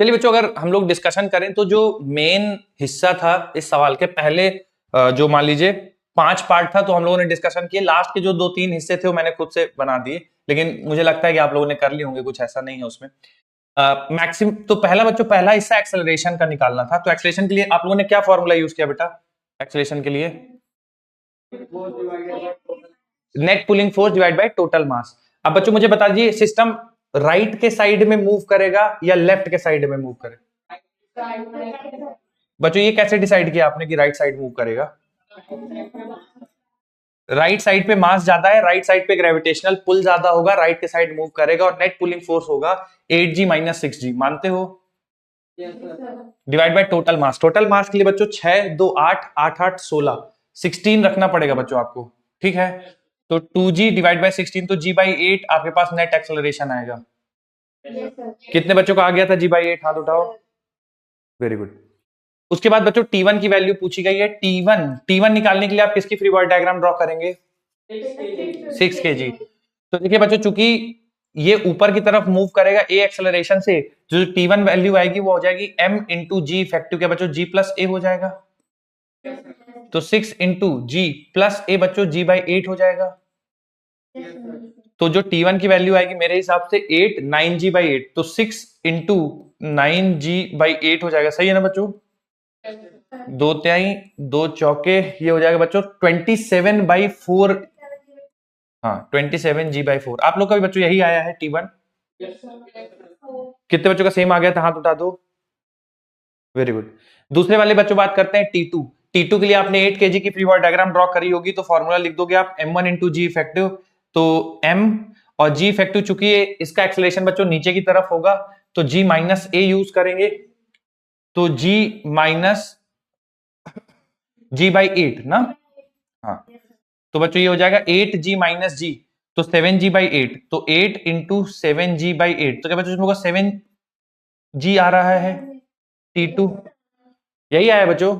चलिए बच्चों, अगर हम लोग डिस्कशन करें तो जो मेन हिस्सा था इस सवाल के पहले, जो मान लीजिए 5 पार्ट था, तो हम लोगों ने डिस्कशन किए। लास्ट के जो 2-3 हिस्से थे वो मैंने खुद से बना दिए, लेकिन मुझे लगता है कि आप लोगों ने कर लिए होंगे, कुछ ऐसा नहीं है उसमें। मैक्सिमम तो पहला बच्चों, पहला हिस्सा एक्सेलरेशन का निकालना था। तो एक्सेलरेशन के लिए आप लोगों ने क्या फॉर्मूला यूज किया बेटा? एक्सेलरेशन के लिए net pulling force divide by total मास। अब बच्चों मुझे बता दीजिए, सिस्टम राइट के साइड में मूव करेगा या लेफ्ट के साइड में मूव करेगा? बच्चों ये कैसे डिसाइड किया आपने कि राइट साइड मूव करेगा? राइट साइड पे मास ज्यादा है, राइट साइड पे ग्रेविटेशनल पुल ज्यादा होगा, राइट के साइड मूव करेगा, और नेट पुलिंग फोर्स होगा 8g माइनस 6g। मानते हो? Divide by total mass. Total mass के लिए बच्चों 6 2 8 8 8 16 16 रखना पड़ेगा बच्चों आपको, ठीक है? तो 2g डिवाइड बाय 16, तो g बाई 8 आपके पास नेट एक्सेलरेशन आएगा। कितने बच्चों का आ गया था g बाई 8? हाथ उठाओ। Very good. उसके बाद बच्चों T1 की वैल्यू पूछी गई है। T1 निकालने के लिए आप किसकी फ्री बॉडी डायग्राम ड्रॉ करेंगे? 6 kg। तो देखिए बच्चों, चूंकि ये ऊपर की तरफ मूव करेगा ए एक्सेलरेशन से, जो T1 वैल्यू आएगी वो हो जाएगी m इंटू जी इफेक्टिव। क्या बच्चों? g प्लस ए हो जाएगा। तो 6 इंटू जी प्लस ए बच्चों g बाई 8 हो जाएगा। तो जो T1 की वैल्यू आएगी मेरे हिसाब से 8 9g बाई 8, तो 6 इंटू 9g बाई 8 हो जाएगा। सही है ना बच्चों? 2 तिहाई 2 चौके, ये हो जाएगा बच्चों 27/4। हाँ, 27g/4। आप लोग का भी बच्चों यही आया है T1? कितने बच्चों का सेम आ गया था? हाथ उठा दो। Very good. दूसरे वाले बच्चों बात करते हैं T2। T2 के लिए आपने 8 kg की फ्री बॉडी डायग्राम ड्रॉ करी होगी, तो फॉर्मूला लिख दोगे आप m1 इंटू जी इफेक्टिव। तो m और g इफेक्टिव, चूंकि इसका एक्सेलरेशन बच्चों नीचे की तरफ होगा, तो g माइनस ए यूज करेंगे। तो g माइनस g बाई 8 ना। हाँ, तो बच्चों ये हो जाएगा 8g माइनस जी, तो 7g बाई 8, तो 8 इंटू 7g बाई 8। तो क्या बच्चों इसमें 7g आ रहा है T2? यही आया बच्चों।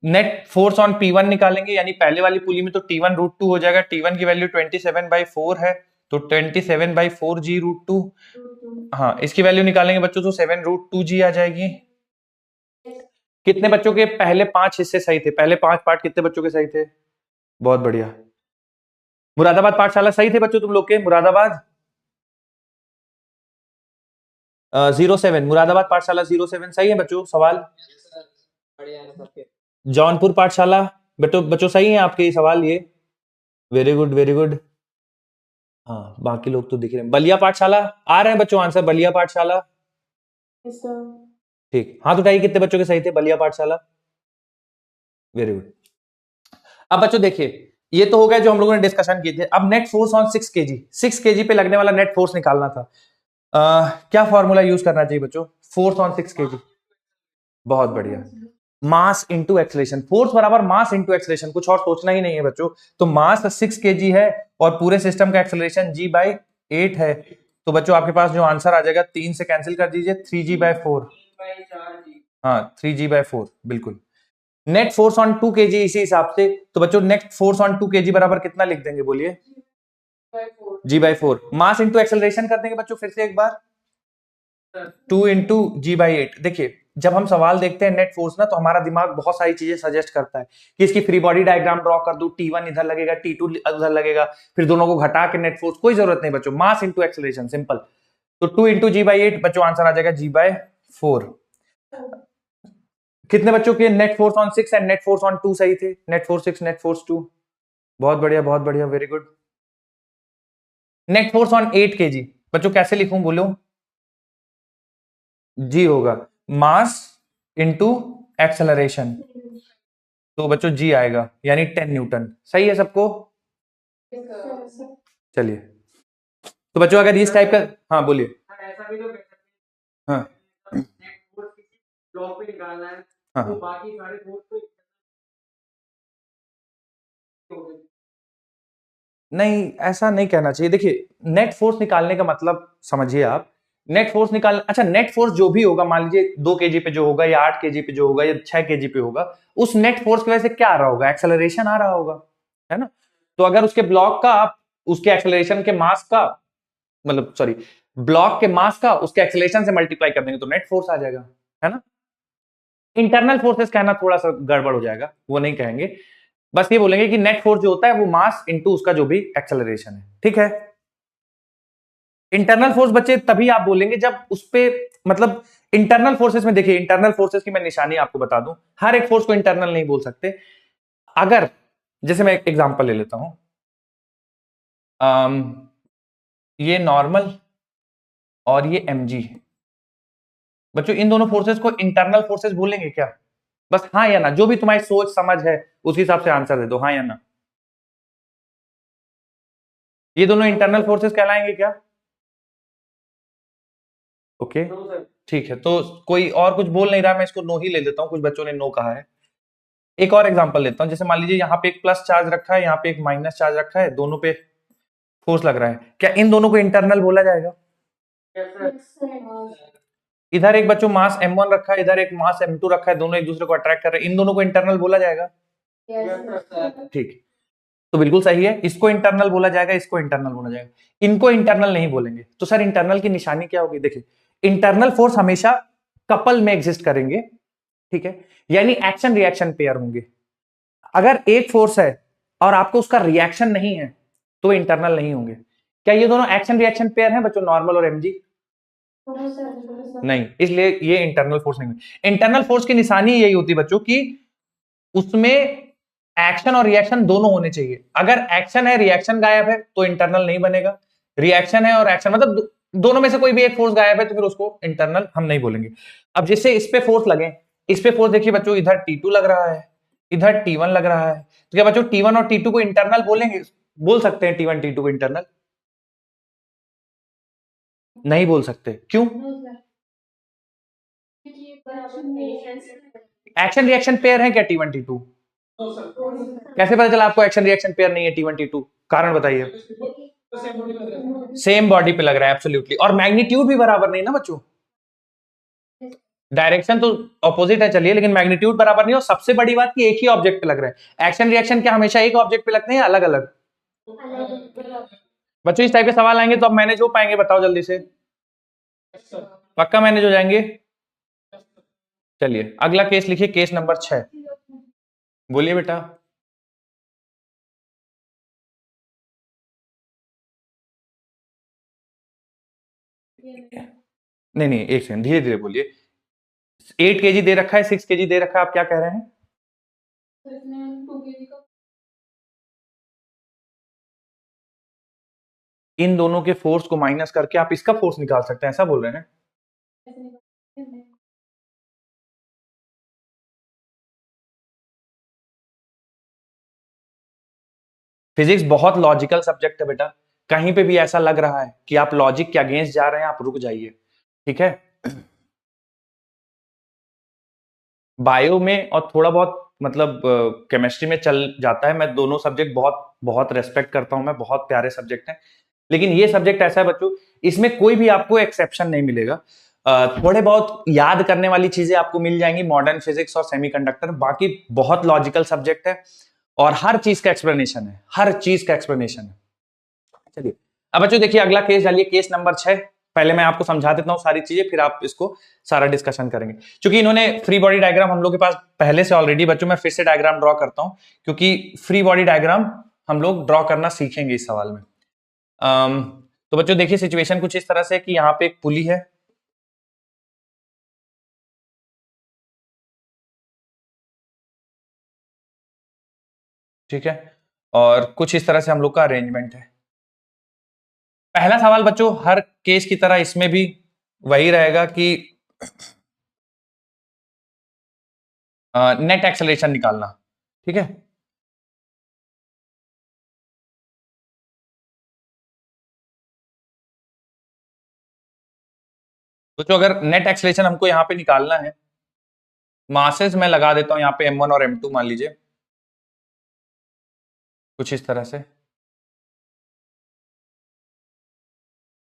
नेट फोर्स ऑन P1 निकालेंगे, यानी पहले वाली पुली में तो T1 रूट 2 हो जाएगा। T1 की वैल्यू 27/4 है, तो 27/4g रूट 2। हाँ, इसकी वैल्यू निकालेंगे बच्चों तो 7 रूट 2g आ जाएगी। कितने बच्चों के पहले 5 हिस्से सही थे? पहले 5 पार्ट कितने बच्चों के सही थे? बहुत बढ़िया। मुरादाबाद पाठशाला सही थे बच्चों तुम लोग के? मुरादाबाद 07, मुरादाबाद पाठशाला 07 सही है बच्चों? सवाल जौनपुर पाठशाला बच्चों सही है आपके सवाल ये? Very good, very good. हाँ, बाकी लोग तो दिख रहे हैं। बलिया पाठशाला आ रहे हैं बच्चों आंसर? बलिया पाठशाला ठीक, हाथ उठाइए कितने बच्चों के सही थे बलिया पाठशाला? Very good. अब बच्चों देखिए, ये तो हो गया जो हम लोगों ने डिस्कशन किए थे। अब net force on 6 kg, 6 kg पे लगने वाला नेट फोर्स निकालना था। क्या फॉर्मूला यूज करना चाहिए बच्चों? Force on 6 kg। बहुत बढ़िया। Mass into acceleration. फोर्स बराबर मास इंटू एक्सेलरेशन, कुछ और सोचना ही नहीं है बच्चों। तो मास 6 kg है और पूरे सिस्टम का एक्सेलरेशन g बाई 8 है। तो बच्चों आपके पास जो आंसर आ जाएगा, 3 से कैंसिल कर दीजिए, 3g/4। हाँ, 3g/4 बिल्कुल। नेट फोर्स ऑन 2 kg इसी हिसाब से, तो बच्चों नेट फोर्स ऑन 2 kg बराबर कितना लिख देंगे बोलिए? g/4। मास इंटू एक्सेलरेशन कर देंगे बच्चों फिर से एक बार, 2 इंटू g/8। देखिए, जब हम सवाल देखते हैं नेट फोर्स ना, तो हमारा दिमाग बहुत सारी चीजें सजेस्ट करता है कि इसकी फ्री बॉडी डायग्राम ड्रॉ कर दो, T1 इधर लगेगा, T2 उधर लगेगा, फिर दोनों को घटा के नेट फोर्स। कोई जरूरत नहीं बच्चों, मास इंटू एक्सेलरेशन सिंपल। तो 2 इंटू g/8 बच्चों आंसर आ जाएगा g/4। कितने बच्चों के net force on 6 and net force on 2 सही थे? Net force 6, net force 2। बहुत बढ़िया, बहुत बढ़िया, very good. Net force on 8 kg बच्चों कैसे लिखूं बोलो? जी होगा मास इंटू एक्सेलरेशन, तो बच्चों जी आएगा, यानी 10 न्यूटन। सही है सबको? चलिए, तो बच्चों अगर इस टाइप का, हाँ बोलिए। हाँ हाँ, नहीं ऐसा नहीं कहना चाहिए। देखिए, नेट फोर्स निकालने का मतलब समझिए आप, नेट फोर्स निकाल, अच्छा नेट फोर्स जो भी होगा, मान लीजिए 2 केजी पे जो होगा या 8 केजी पे जो होगा या 6 केजी पे होगा, उस नेट फोर्स की वजह से क्या आ रहा होगा, एक्सेलरेशन आ रहा होगा, है ना। तो अगर उसके ब्लॉक का आप उसके एक्सेलरेशन के मास का, मतलब सॉरी, ब्लॉक के मास का उसके एक्सेलरेशन से मल्टीप्लाई कर देंगे तो नेट फोर्स आ जाएगा, है ना। इंटरनल फोर्सेस कहना थोड़ा सा गड़बड़ हो जाएगा, वो नहीं कहेंगे, बस ये बोलेंगे कि नेट फोर्स जो होता है वो मास इनटू उसका जो भी एक्सेलरेशन है, ठीक है। इंटरनल फोर्स बच्चे तभी आप बोलेंगे जब उस पे, मतलब इंटरनल फोर्सेस में देखिए, इंटरनल फोर्सेस की मैं निशानी आपको बता दूं, हर एक फोर्स को इंटरनल नहीं बोल सकते। अगर जैसे मैं एक एग्जांपल ले लेता हूं, ये नॉर्मल और ये mg, बच्चों इन दोनों फोर्सेस को इंटरनल फोर्सेस बोलेंगे क्या, बस हाँ या ना, जो भी तुम्हारी सोच समझ है उस हिसाब से आंसर दे दो, हाँ या ना। ये दोनों इंटरनल फोर्सेस कहलाएंगे क्या, ओके ठीक है। तो कोई और कुछ बोल नहीं रहा, मैं इसको नो ही ले लेता हूं, कुछ बच्चों ने नो कहा है। एक और एग्जांपल लेता हूं, जैसे मान लीजिए यहाँ पे एक प्लस चार्ज रखा है, यहाँ पे एक माइनस चार्ज रखा है, दोनों पे फोर्स लग रहा है, क्या इन दोनों को इंटरनल बोला जाएगा। इधर एक बच्चों मास m1 रखा है, इधर एक मास m2 रखा है, दोनों एक दूसरे को अट्रैक्ट कर रहे हैं, इन दोनों को इंटरनल बोला जाएगा, ठीक। तो बिल्कुल सही है, इसको इंटरनल बोला जाएगा, इसको इंटरनल बोला जाएगा, इनको इंटरनल नहीं बोलेंगे। तो सर इंटरनल की निशानी क्या होगी, देखिए इंटरनल फोर्स हमेशा कपल में एग्जिस्ट करेंगे, ठीक है, यानी एक्शन रिएक्शन पेयर होंगे। अगर एक फोर्स है और आपको उसका रिएक्शन नहीं है तो इंटरनल नहीं होंगे। क्या ये दोनों एक्शन रिएक्शन पेयर हैं बच्चों, नॉर्मल और mg, नहीं, इसलिए ये इंटरनल फोर्स नहीं है। इंटरनल फोर्स की निशानी यही होती है बच्चों की उसमें एक्शन और रिएक्शन दोनों होने चाहिए। अगर एक्शन है रिएक्शन गायब है तो इंटरनल नहीं बनेगा, रिएक्शन है और एक्शन मतलब दोनों में से कोई भी एक फोर्स गायब है तो फिर उसको इंटरनल हम नहीं बोलेंगे। अब जैसे इस पे फोर्स लगे, इस पे फोर्स देखिए बच्चों, इधर T2 लग रहा है, इधर T1 लग रहा है, तो क्या बच्चों T1 और T2 को इंटरनल बोलेंगे, बोल सकते हैं T1 T2 को इंटरनल, नहीं बोल सकते, क्यों, एक्शन रिएक्शन पेयर है क्या T1 T2, कैसे पता चला आपको एक्शन रिएक्शन पेयर नहीं है T1 T2, कारण बताइए। सेम बॉडी पे लग रहा है एब्सोल्युटली, और मैग्नीट्यूड भी बराबर नहीं ना बच्चों, डायरेक्शन तो ऑपोजिट है चलिए, लेकिन मैग्नीट्यूड बराबर नहीं, और सबसे बड़ी बात कि एक ही ऑब्जेक्ट पे लग रहा है। एक्शन रिएक्शन क्या हमेशा एक ऑब्जेक्ट पे लगते हैं या अलग अलग, बच्चों इस टाइप के सवाल आएंगे तो अब मैनेज हो पाएंगे, बताओ जल्दी से, पक्का मैनेज हो जाएंगे। चलिए अगला केस लिखिए, केस नंबर 6, बोलिए बेटा। नहीं नहीं, एक सेकंड, धीरे धीरे बोलिए। 8 केजी दे रखा है, 6 केजी दे रखा है, आप क्या कह रहे हैं, इन दोनों के फोर्स को माइनस करके आप इसका फोर्स निकाल सकते हैं, ऐसा बोल रहे हैं। फिजिक्स बहुत लॉजिकल सब्जेक्ट है बेटा, कहीं पे भी ऐसा लग रहा है कि आप लॉजिक के अगेंस्ट जा रहे हैं, आप रुक जाइए, ठीक है। बायो में और थोड़ा बहुत मतलब केमिस्ट्री में चल जाता है, मैं दोनों सब्जेक्ट बहुत बहुत रेस्पेक्ट करता हूं, मैं बहुत प्यारे सब्जेक्ट हैं, लेकिन ये सब्जेक्ट ऐसा है बच्चों, इसमें कोई भी आपको एक्सेप्शन नहीं मिलेगा। थोड़े बहुत याद करने वाली चीजें आपको मिल जाएंगी, मॉडर्न फिजिक्स और सेमीकंडक्टर, बाकी बहुत लॉजिकल सब्जेक्ट है और हर चीज का एक्सप्लेनेशन है, हर चीज का एक्सप्लेनेशन है। चलिए अब बच्चों देखिए अगला केस डालिए, केस नंबर 6, पहले मैं आपको समझा देता हूं सारी चीजें, फिर आप इसको सारा डिस्कशन करेंगे। क्योंकि इन्होंने फ्री बॉडी डायग्राम हम लोग के पास पहले से ऑलरेडी, बच्चों मैं फिर से डायग्राम ड्रॉ करता हूं क्योंकि फ्री बॉडी डायग्राम हम लोग ड्रॉ करना सीखेंगे इस सवाल में। तो बच्चों देखिए सिचुएशन कुछ इस तरह से कि यहाँ पे एक पुली है, ठीक है, और कुछ इस तरह से हम लोग का अरेंजमेंट है। पहला सवाल बच्चों हर केस की तरह इसमें भी वही रहेगा कि नेट एक्सेलरेशन निकालना, ठीक है। तो अगर नेट एक्सेलरेशन हमको यहाँ पे निकालना है, मासेस मैं लगा देता हूं यहाँ पे m1 और m2 मान लीजिए, कुछ इस तरह से,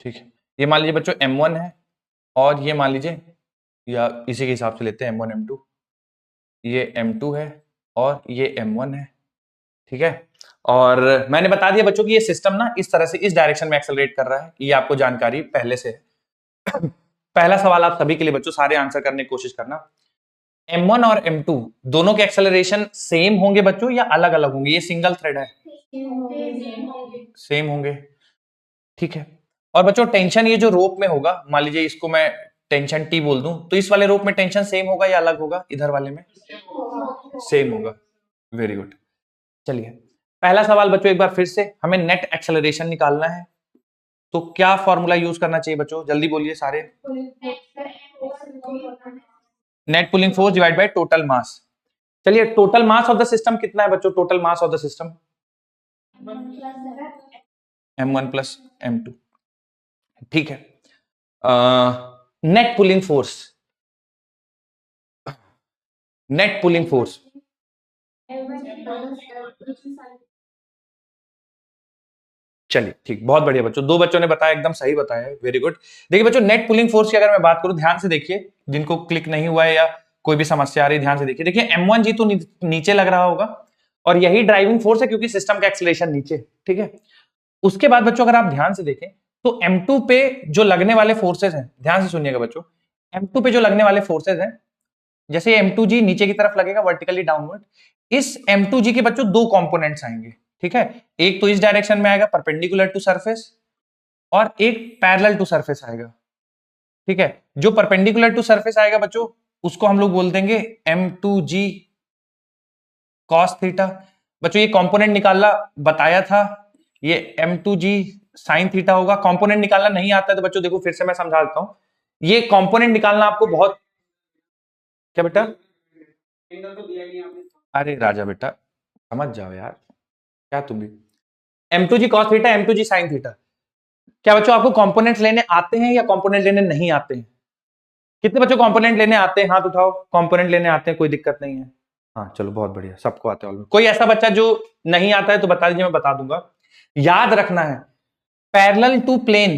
ठीक है। ये मान लीजिए बच्चों m1 है और ये मान लीजिए, या इसी के हिसाब से लेते हैं M1 M2, ये M2 है और ये M1 है, ठीक है। और मैंने बता दिया बच्चों कि ये सिस्टम ना इस तरह से इस डायरेक्शन में एक्सेलरेट कर रहा है, ये आपको जानकारी पहले से है। पहला सवाल आप सभी के लिए बच्चों, सारे आंसर करने की कोशिश करना। M1 और M2 दोनों के एक्सेलरेशन सेम होंगे बच्चों या अलग अलग होंगे? ये सिंगल थ्रेड है, सेम होंगे, ठीक है। और बच्चों टेंशन ये जो रोप में होगा, मान लीजिए इसको मैं टेंशन T बोल दूं, तो इस वाले रोप में टेंशन सेम होगा या अलग होगा? इधर वाले में सेम होगा। Very good. चलिए पहला सवाल बच्चों, एक बार फिर से हमें नेट एक्सेलरेशन निकालना है, तो क्या फॉर्मूला यूज करना चाहिए बच्चों? जल्दी बोलिए सारे। Net pulling force divide by total mass. चलिए total mass of the system कितना है बच्चों? Total mass of the system M1 plus M2, ठीक है। Net pulling force, net pulling force चलिए ठीक, बहुत बढ़िया बच्चों, दो बच्चों ने बताया, एकदम सही बताया है, वेरी गुड। देखिए बच्चों नेट पुलिंग फोर्स की अगर मैं बात करूं, ध्यान से देखिए, जिनको क्लिक नहीं हुआ है या कोई भी समस्या आ रही है ध्यान से देखिए। देखिए M1 जी तो नीचे लग रहा होगा, और यही ड्राइविंग फोर्स है क्योंकि सिस्टम का एक्सीलरेशन नीचे, ठीक है। उसके बाद बच्चों अगर आप ध्यान से देखें तो M2 पे जो लगने वाले फोर्सेज हैं, ध्यान से सुनिएगा बच्चों, M2 पे जो लगने वाले फोर्सेज हैं, जैसे M2G नीचे की तरफ लगेगा वर्टिकली डाउनवर्ड, इस M2G के बच्चों दो कंपोनेंट्स आएंगे, ठीक है। एक तो इस डायरेक्शन में आएगा परपेंडिकुलर टू सरफेस, और एक पैरेलल टू सरफेस आएगा, ठीक है। जो परपेंडिकुलर टू सरफेस आएगा बच्चों, उसको हम लोग बोल देंगे M2G cos थीटा। बच्चों ये कंपोनेंट निकालना बताया था, ये M2G sin थीटा होगा। कंपोनेंट निकालना नहीं आता है तो बच्चों देखो फिर से मैं समझा देता हूं, ये कंपोनेंट निकालना आपको बहुत, क्या बेटा? अरे राजा बेटा समझ जाओ यार, क्या तुम भी। M2G cos theta, M2G sin theta, क्या बच्चों आपको कंपोनेंट्स लेने आते हैं या कंपोनेंट लेने नहीं आते हैं? कितने बच्चों कंपोनेंट लेने आते हैं? हाथ उठाओ, कंपोनेंट लेने आते हैं, कोई दिक्कत नहीं है। हाँ चलो बहुत बढ़िया, सबको आते हैं। कोई ऐसा बच्चा जो नहीं आता है तो बता दीजिए, मैं बता दूंगा। याद रखना है, parallel to plane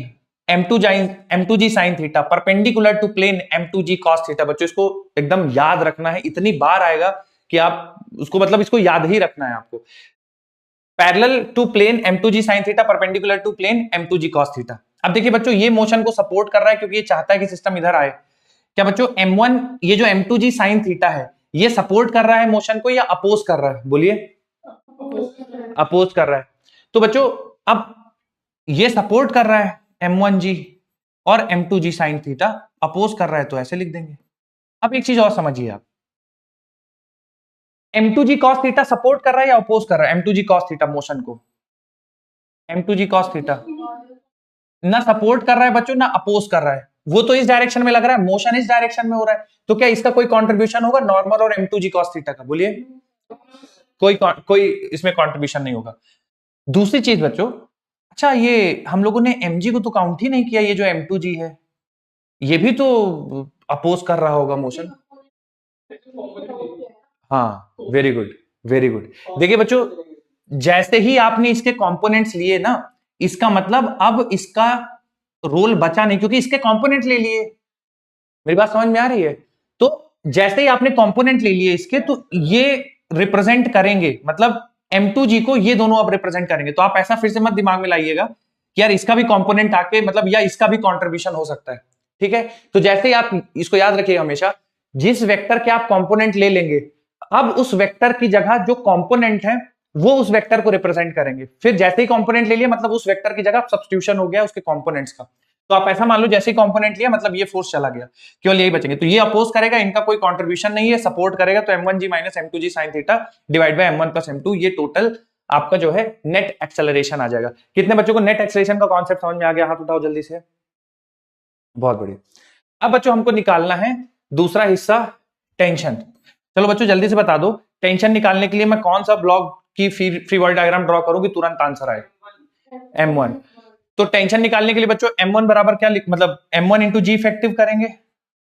M2G sin theta, perpendicular to plane M2G cos theta. बच्चों इसको एकदम याद रखना है, इतनी बार आएगा कि आप उसको मतलब इसको याद ही रखना है आपको। Parallel to plane M2G sin theta, perpendicular to plane M2G cos theta. अब देखिए बच्चों ये मोशन को सपोर्ट कर रहा है क्योंकि ये चाहता है कि सिस्टम इधर आए। क्या बच्चों M1 ये जो M2G sin थीटा है, ये सपोर्ट कर रहा है मोशन को या अपोज कर रहा है? बोलिए, अपोज कर रहा है। तो बच्चों अब ये सपोर्ट कर रहा है M1G, और M2G sin थीटा अपोज कर रहा है, तो ऐसे लिख देंगे। अब एक चीज और समझिए आप, M2G cos थीटा सपोर्ट कर रहा है या अपोज कर रहा है? M2G cos थीटा मोशन को, M2G cos थीटा ना सपोर्ट कर रहा है बच्चों ना अपोज कर रहा है, वो तो इस डायरेक्शन में लग रहा है, मोशन इस डायरेक्शन में हो रहा है, तो क्या इसका कोई कंट्रीब्यूशन होगा नॉर्मल और M2G cos थीटा का? बोलिए, कोई इसमें कंट्रीब्यूशन नहीं होगा। दूसरी चीज बच्चों, अच्छा ये हम लोगों ने mg को तो काउंट ही नहीं किया, ये जो M2G है ये भी तो अपोज कर रहा होगा मोशन। हाँ वेरी गुड, वेरी गुड। देखिए बच्चों जैसे ही आपने इसके कंपोनेंट्स लिए ना, इसका मतलब अब इसका रोल बचा नहीं, क्योंकि इसके कंपोनेंट ले लिए। मेरी बात समझ में आ रही है? तो जैसे ही आपने कंपोनेंट ले लिए इसके, तो ये रिप्रेजेंट करेंगे, मतलब M2G को ये दोनों अब रिप्रेजेंट करेंगे। तो आप ऐसा फिर से मत दिमाग में लाइएगा कि यार इसका भी कंपोनेंट आके मतलब या इसका भी कंट्रीब्यूशन हो सकता है, ठीक है। तो जैसे ही आप इसको याद रखिएगा हमेशा, जिस वेक्टर के आप कंपोनेंट ले लेंगे, अब उस वेक्टर की जगह जो कंपोनेंट है वो उस वेक्टर को रिप्रेजेंट करेंगे। फिर जैसे ही कंपोनेंट ले लिया मतलब उस वेक्टर की जगह सब्स्टिट्यूशन हो गया उसके कंपोनेंट्स का। तो आप ऐसा मान लो जैसे ही कंपोनेंट लिया मतलब ये फोर्स चला गया, केवल यही बचेंगे। तो ये अपोज करेगा, इनका कोई कंट्रीब्यूशन नहीं है, सपोर्ट करेगा, तो M1G minus M2G sin theta divide by M1 plus M2, ये टोटल आपका जो है नेट एक्सेलरेशन आ जाएगा। कितने बच्चों को नेट एक्सेलरेशन का कॉन्सेप्ट समझ में आ गया? हाथ उठाओ जल्दी से। बहुत बढ़िया। अब बच्चों हमको निकालना है दूसरा हिस्सा, टेंशन। चलो बच्चों जल्दी से बता दो, टेंशन निकालने के लिए मैं कौन सा ब्लॉक की फ्री बॉडी डायग्राम ड्रॉ करूं कि तुरंत आंसर आए? M1। तो टेंशन निकालने के लिए बच्चों M1 बराबर क्या मतलब M1 इंटू जी इफेक्टिव करेंगे,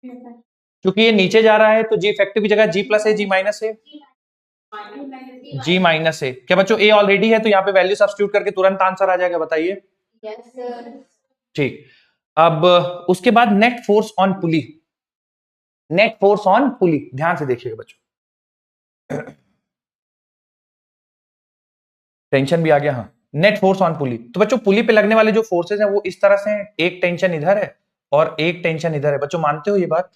क्योंकि ये नीचे जा रहा है तो जी इफेक्टिव की जगह G प्लस है, G माइनस है, G माइनस है। क्या बच्चों A ऑलरेडी है तो यहाँ पे वैल्यू सब्स्टिट्यूट करके तुरंत आंसर आ जाएगा? बताइए। ठीक। अब उसके बाद net force on pulley, net force on pulley, ध्यान से देखिएगा बच्चों, टेंशन भी आ गया। हाँ, नेट फोर्स ऑन पुली, तो बच्चों पुली पे लगने वाले जो फोर्सेज हैं वो इस तरह से हैं, एक टेंशन इधर है और एक टेंशन इधर है। बच्चों मानते हो ये बात?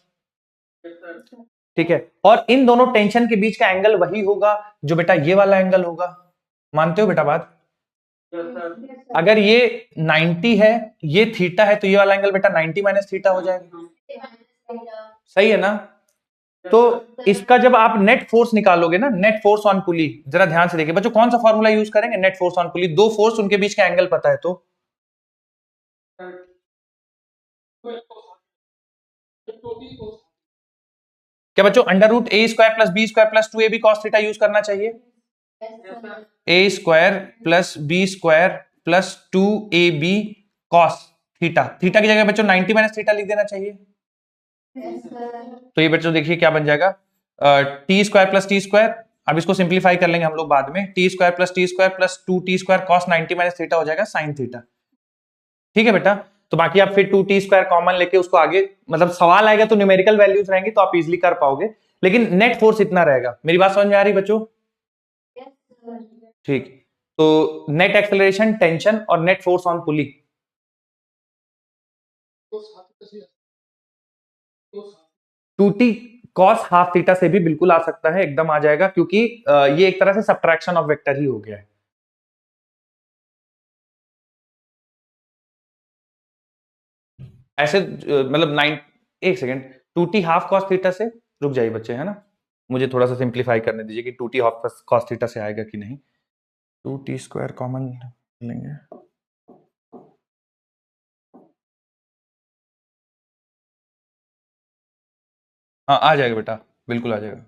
ठीक है, और इन दोनों टेंशन के बीच का एंगल वही होगा जो बेटा ये वाला एंगल होगा। मानते हो बेटा बात? अगर ये 90 है, ये थीटा है, तो ये वाला एंगल बेटा 90 माइनस थीटा हो जाएगा। सही है ना? तो इसका जब आप नेट फोर्स निकालोगे ना, नेट फोर्स ऑन पुली, जरा ध्यान से देखिए बच्चों, कौन सा फॉर्मूला यूज करेंगे? नेट फोर्स ऑन पुली, दो फोर्स उनके बीच का एंगल पता है तो क्या बच्चों under root A square plus B square plus 2ab cos theta use करना चाहिए? A square plus B square plus 2ab cos theta, theta की जगह बच्चों 90 माइनस थीटा लिख देना चाहिए। तो ये बच्चों देखिए क्या बन जाएगा, T square plus T square, अब इसको सिंप्लीफाई कर लेंगे हम लोग बाद में, T square plus 2t square cos 90 minus theta हो जाएगा साइन थीटा। ठीक है बेटा, तो बाकी आप फिर 2t स्क्वायर कॉमन लेके उसको आगे, मतलब सवाल आएगा तो न्यूमेरिकल वैल्यूज रहेंगी तो आप इजीली कर पाओगे, लेकिन नेट फोर्स इतना रहेगा। मेरी बात समझ में आ रही बच्चों? ठीक, तो नेट एक्सेलरेशन, टेंशन और net force on pulley, two T cos half theta से भी बिल्कुल आ सकता है, एकदम आ जाएगा, क्योंकि ये एक तरह से सब्ट्रैक्शन ऑफ वेक्टर ही हो गया है। ऐसे मतलब 9, एक second, two T half cos theta से, रुक जाइए बच्चे, है ना, मुझे थोड़ा सा सिंप्लीफाई करने दीजिए कि two T half cos theta से आएगा कि नहीं। टू टी स्क्वायर कॉमन लेंगे, हाँ आ जाएगा बेटा, बिल्कुल आ जाएगा।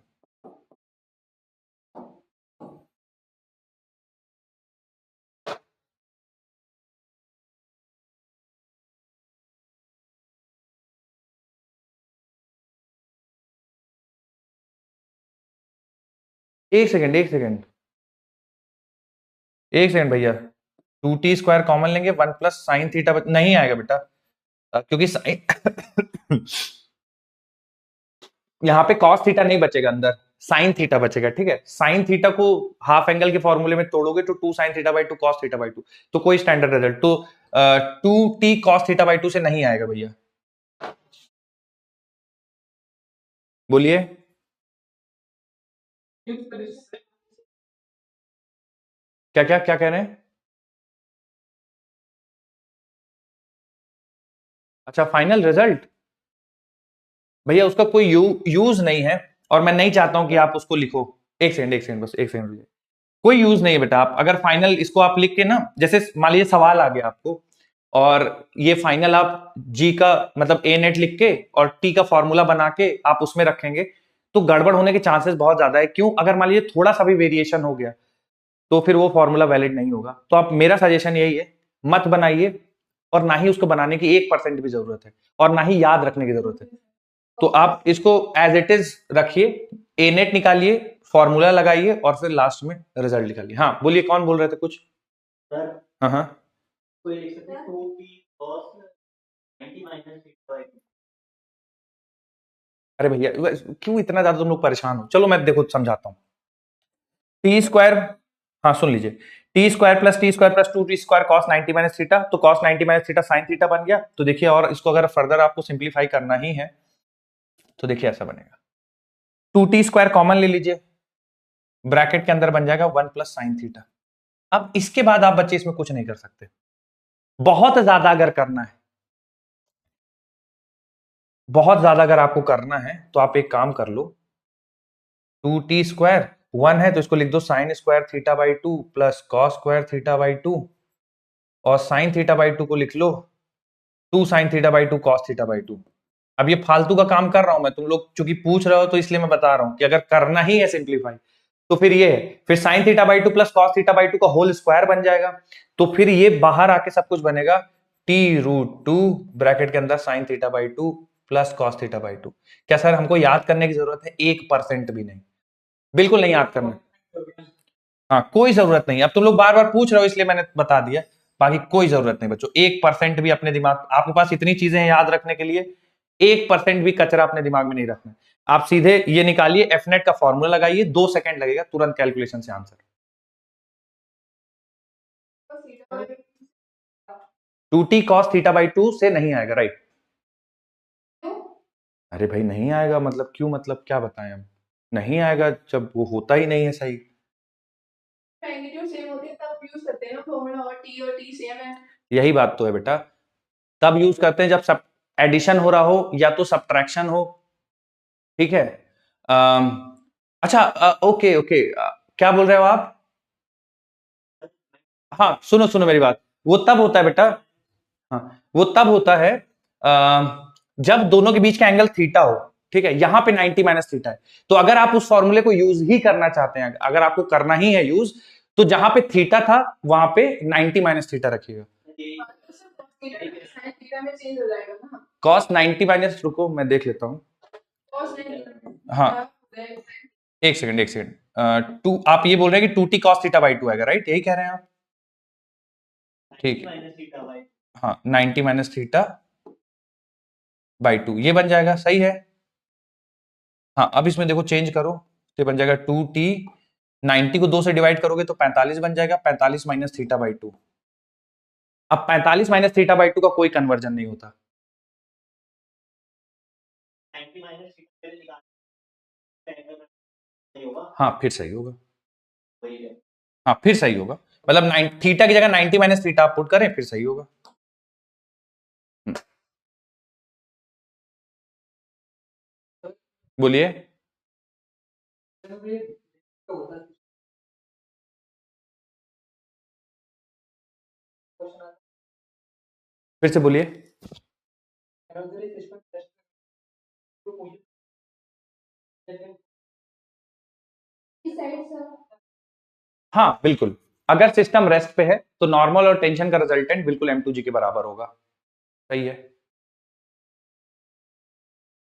एक सेकेंड एक सेकेंड एक सेकेंड भैया, टू टी स्क्वायर कॉमन लेंगे, वन प्लस साइन थीटा नहीं आएगा बेटा, क्योंकि साइन यहाँ पे कॉस थीटा नहीं बचेगा, अंदर साइन थीटा बचेगा। ठीक है, साइन थीटा को हाफ एंगल के फॉर्मूले में तोड़ोगे तो 2 sine theta by 2 cos theta by 2, तो कोई स्टैंडर्ड रिजल्ट तो 2t कॉस थीटा बाई 2 से नहीं आएगा भैया। बोलिए, क्या क्या क्या कह रहे हैं? अच्छा फाइनल रिजल्ट, भैया उसका कोई यूज नहीं है, और मैं नहीं चाहता हूं कि आप उसको लिखो। एक सेकंड एक सेकंड बस एक सेकंड रुकिए, कोई यूज नहीं है बेटा। आप अगर फाइनल इसको आप लिख के ना, जैसे मान लीजिए सवाल आ गया आपको, और ये फाइनल आप जी का मतलब ए नेट लिख के और टी का फॉर्मूला बना के आप उसमें रखेंगे, तो गड़बड़ होने के चांसेस बहुत ज्यादा है। क्यों? अगर मान लीजिए थोड़ा सा भी वेरिएशन हो गया तो फिर वो फॉर्मूला वैलिड नहीं होगा। तो आप, मेरा सजेशन यही है, मत बनाइए, और ना ही उसको बनाने की 1% भी जरूरत है, और ना ही याद रखने की जरूरत है। तो आप इसको एज इट इज रखिए, ए नेट निकालिए, फॉर्मूला लगाइए, और फिर लास्ट में रिजल्ट निकालिए। हाँ बोलिए, कौन बोल रहे थे कुछ? सर हाँ हाँ, कोई लिख सकते हैं 2t cos 90 माइनस थीटा। अरे भैया क्यों इतना ज्यादा तुम लोग परेशान हो? चलो मैं देखो समझाता हूँ। टी स्क्वायर, हाँ सुन लीजिए, T square plus 2t square cos 90 minus theta, तो cos 90 minus theta sine theta बन गया। तो देखिए, और इसको अगर फर्दर आपको सिंप्लीफाई करना ही है तो देखिए ऐसा बनेगा, 2t स्क्वायर कॉमन ले लीजिए, ब्रैकेट के अंदर बन जाएगा 1 प्लस साइन थीटा। अब इसके बाद आप बच्चे इसमें कुछ नहीं कर सकते। बहुत ज्यादा अगर करना है, बहुत ज्यादा अगर आपको करना है तो आप एक काम कर लो, 2t स्क्वायर 1 है तो इसको लिख दो sine square theta by 2 plus cos square theta by 2, और साइन थीटा बाई 2 को लिख लो 2 sine theta by 2 cos theta by 2। अब ये फालतू का काम कर रहा हूं मैं, तुम लोग चूंकि पूछ रहे हो तो इसलिए मैं बता रहा हूं कि अगर करना ही है सिंप्लीफाई तो फिर ये है, फिर sine theta by 2 plus cos theta by 2 का होल स्क्वायर बन जाएगा। तो फिर ये बाहर आके सब कुछ बनेगा t√2 ब्रैकेट के अंदर sine theta by 2 plus cos theta by 2। क्या सर हमको याद करने की जरूरत है? 1% भी नहीं, बिल्कुल नहीं याद करना। हाँ कोई जरूरत नहीं, अब तुम लोग बार बार पूछ रहे हो इसलिए मैंने बता दिया, बाकी कोई जरूरत नहीं बच्चों। 1% भी अपने दिमाग, आपके पास इतनी चीजें हैं याद रखने के लिए, 1% भी कचरा अपने दिमाग में नहीं रखना। आप सीधे ये निकालिए, एफनेट का फॉर्मूला लगाइए, 2 सेकंड लगेगा, तुरंत कैलकुलेशन से answer. 2t cos theta by 2 से नहीं आएगा, राइट? अरे भाई नहीं आएगा मतलब क्यों, मतलब क्या बताएं हम? नहीं आएगा जब वो होता ही नहीं है सही। मैग्नीट्यूड सेम होती है तब यूज करते हैं फॉर्मूला, और टी सेम है। यही बात तो है बेटा, तब यूज करते हैं जब सब एडिशन हो रहा हो या तो सब्ट्रैक्शन हो, ठीक है? अच्छा, ओके ओके, क्या बोल रहे हो आप? हाँ सुनो सुनो मेरी बात, वो तब होता है बेटा, हाँ वो तब होता है जब दोनों के बीच का एंगल थीटा हो, ठीक है? यहां पे 90 माइनस थीटा है, तो अगर आप उस फॉर्मूले को यूज ही करना चाहते हैं, अगर आपको करना ही है यूज, तो जहां पे थीटा था वहां पे 90 माइनस थीटा रखिएगा। कॉस 90 माइनस, रुको मैं देख लेता हूं। हाँ एक सेकंड एक सेकंड, टू आप ये बोल रहे हैं कि 2t cos थीटा बाई 2 आएगा, राइट? यही कह रहे हैं आप? ठीक है, हाँ 90 माइनस थीटा बाई 2 ये बन जाएगा, सही है। हाँ अब इसमें देखो चेंज करो, तो बन जाएगा 2t, 90 को 2 से डिवाइड करोगे तो 45 बन जाएगा, 45 माइनस थीटा बाई 2। अब 45 माइनस थीटा बाई 2 का कोई कन्वर्जन नहीं होता। 90 माइनस थीटा, हाँ फिर सही होगा, हाँ फिर सही होगा, मतलब थीटा की जगह 90 माइनस थीटा आप पुट करें फिर सही होगा। बोलिए। फिर से बोलिए। हाँ बिल्कुल, अगर सिस्टम रेस्ट पे है तो नॉर्मल और टेंशन का रिजल्टेंट बिल्कुल m2g के बराबर होगा, सही है।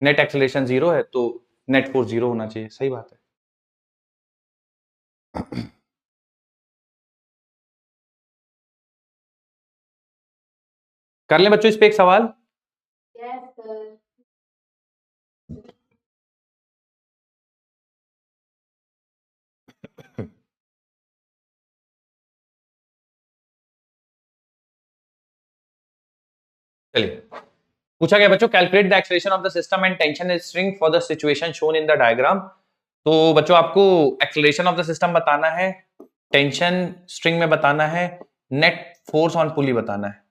नेट एक्सेलरेशन 0 है तो नेट फोर्स 0 होना चाहिए, सही बात है। कर ले बच्चों इस पे एक सवाल। चलिए, पूछा गया बच्चों, calculate the acceleration of the system and tension string for the situation shown in the diagram. तो बच्चों आपको एक्सेलरेशन ऑफ द सिस्टम बताना है, टेंशन स्ट्रिंग में बताना है, नेट फोर्स ऑन पुली बताना है।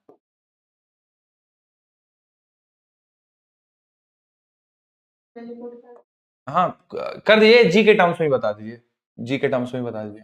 हाँ कर दीजिए, जी के टर्म्स में ही बता दीजिए, जी के टर्म्स में ही बता दीजिए।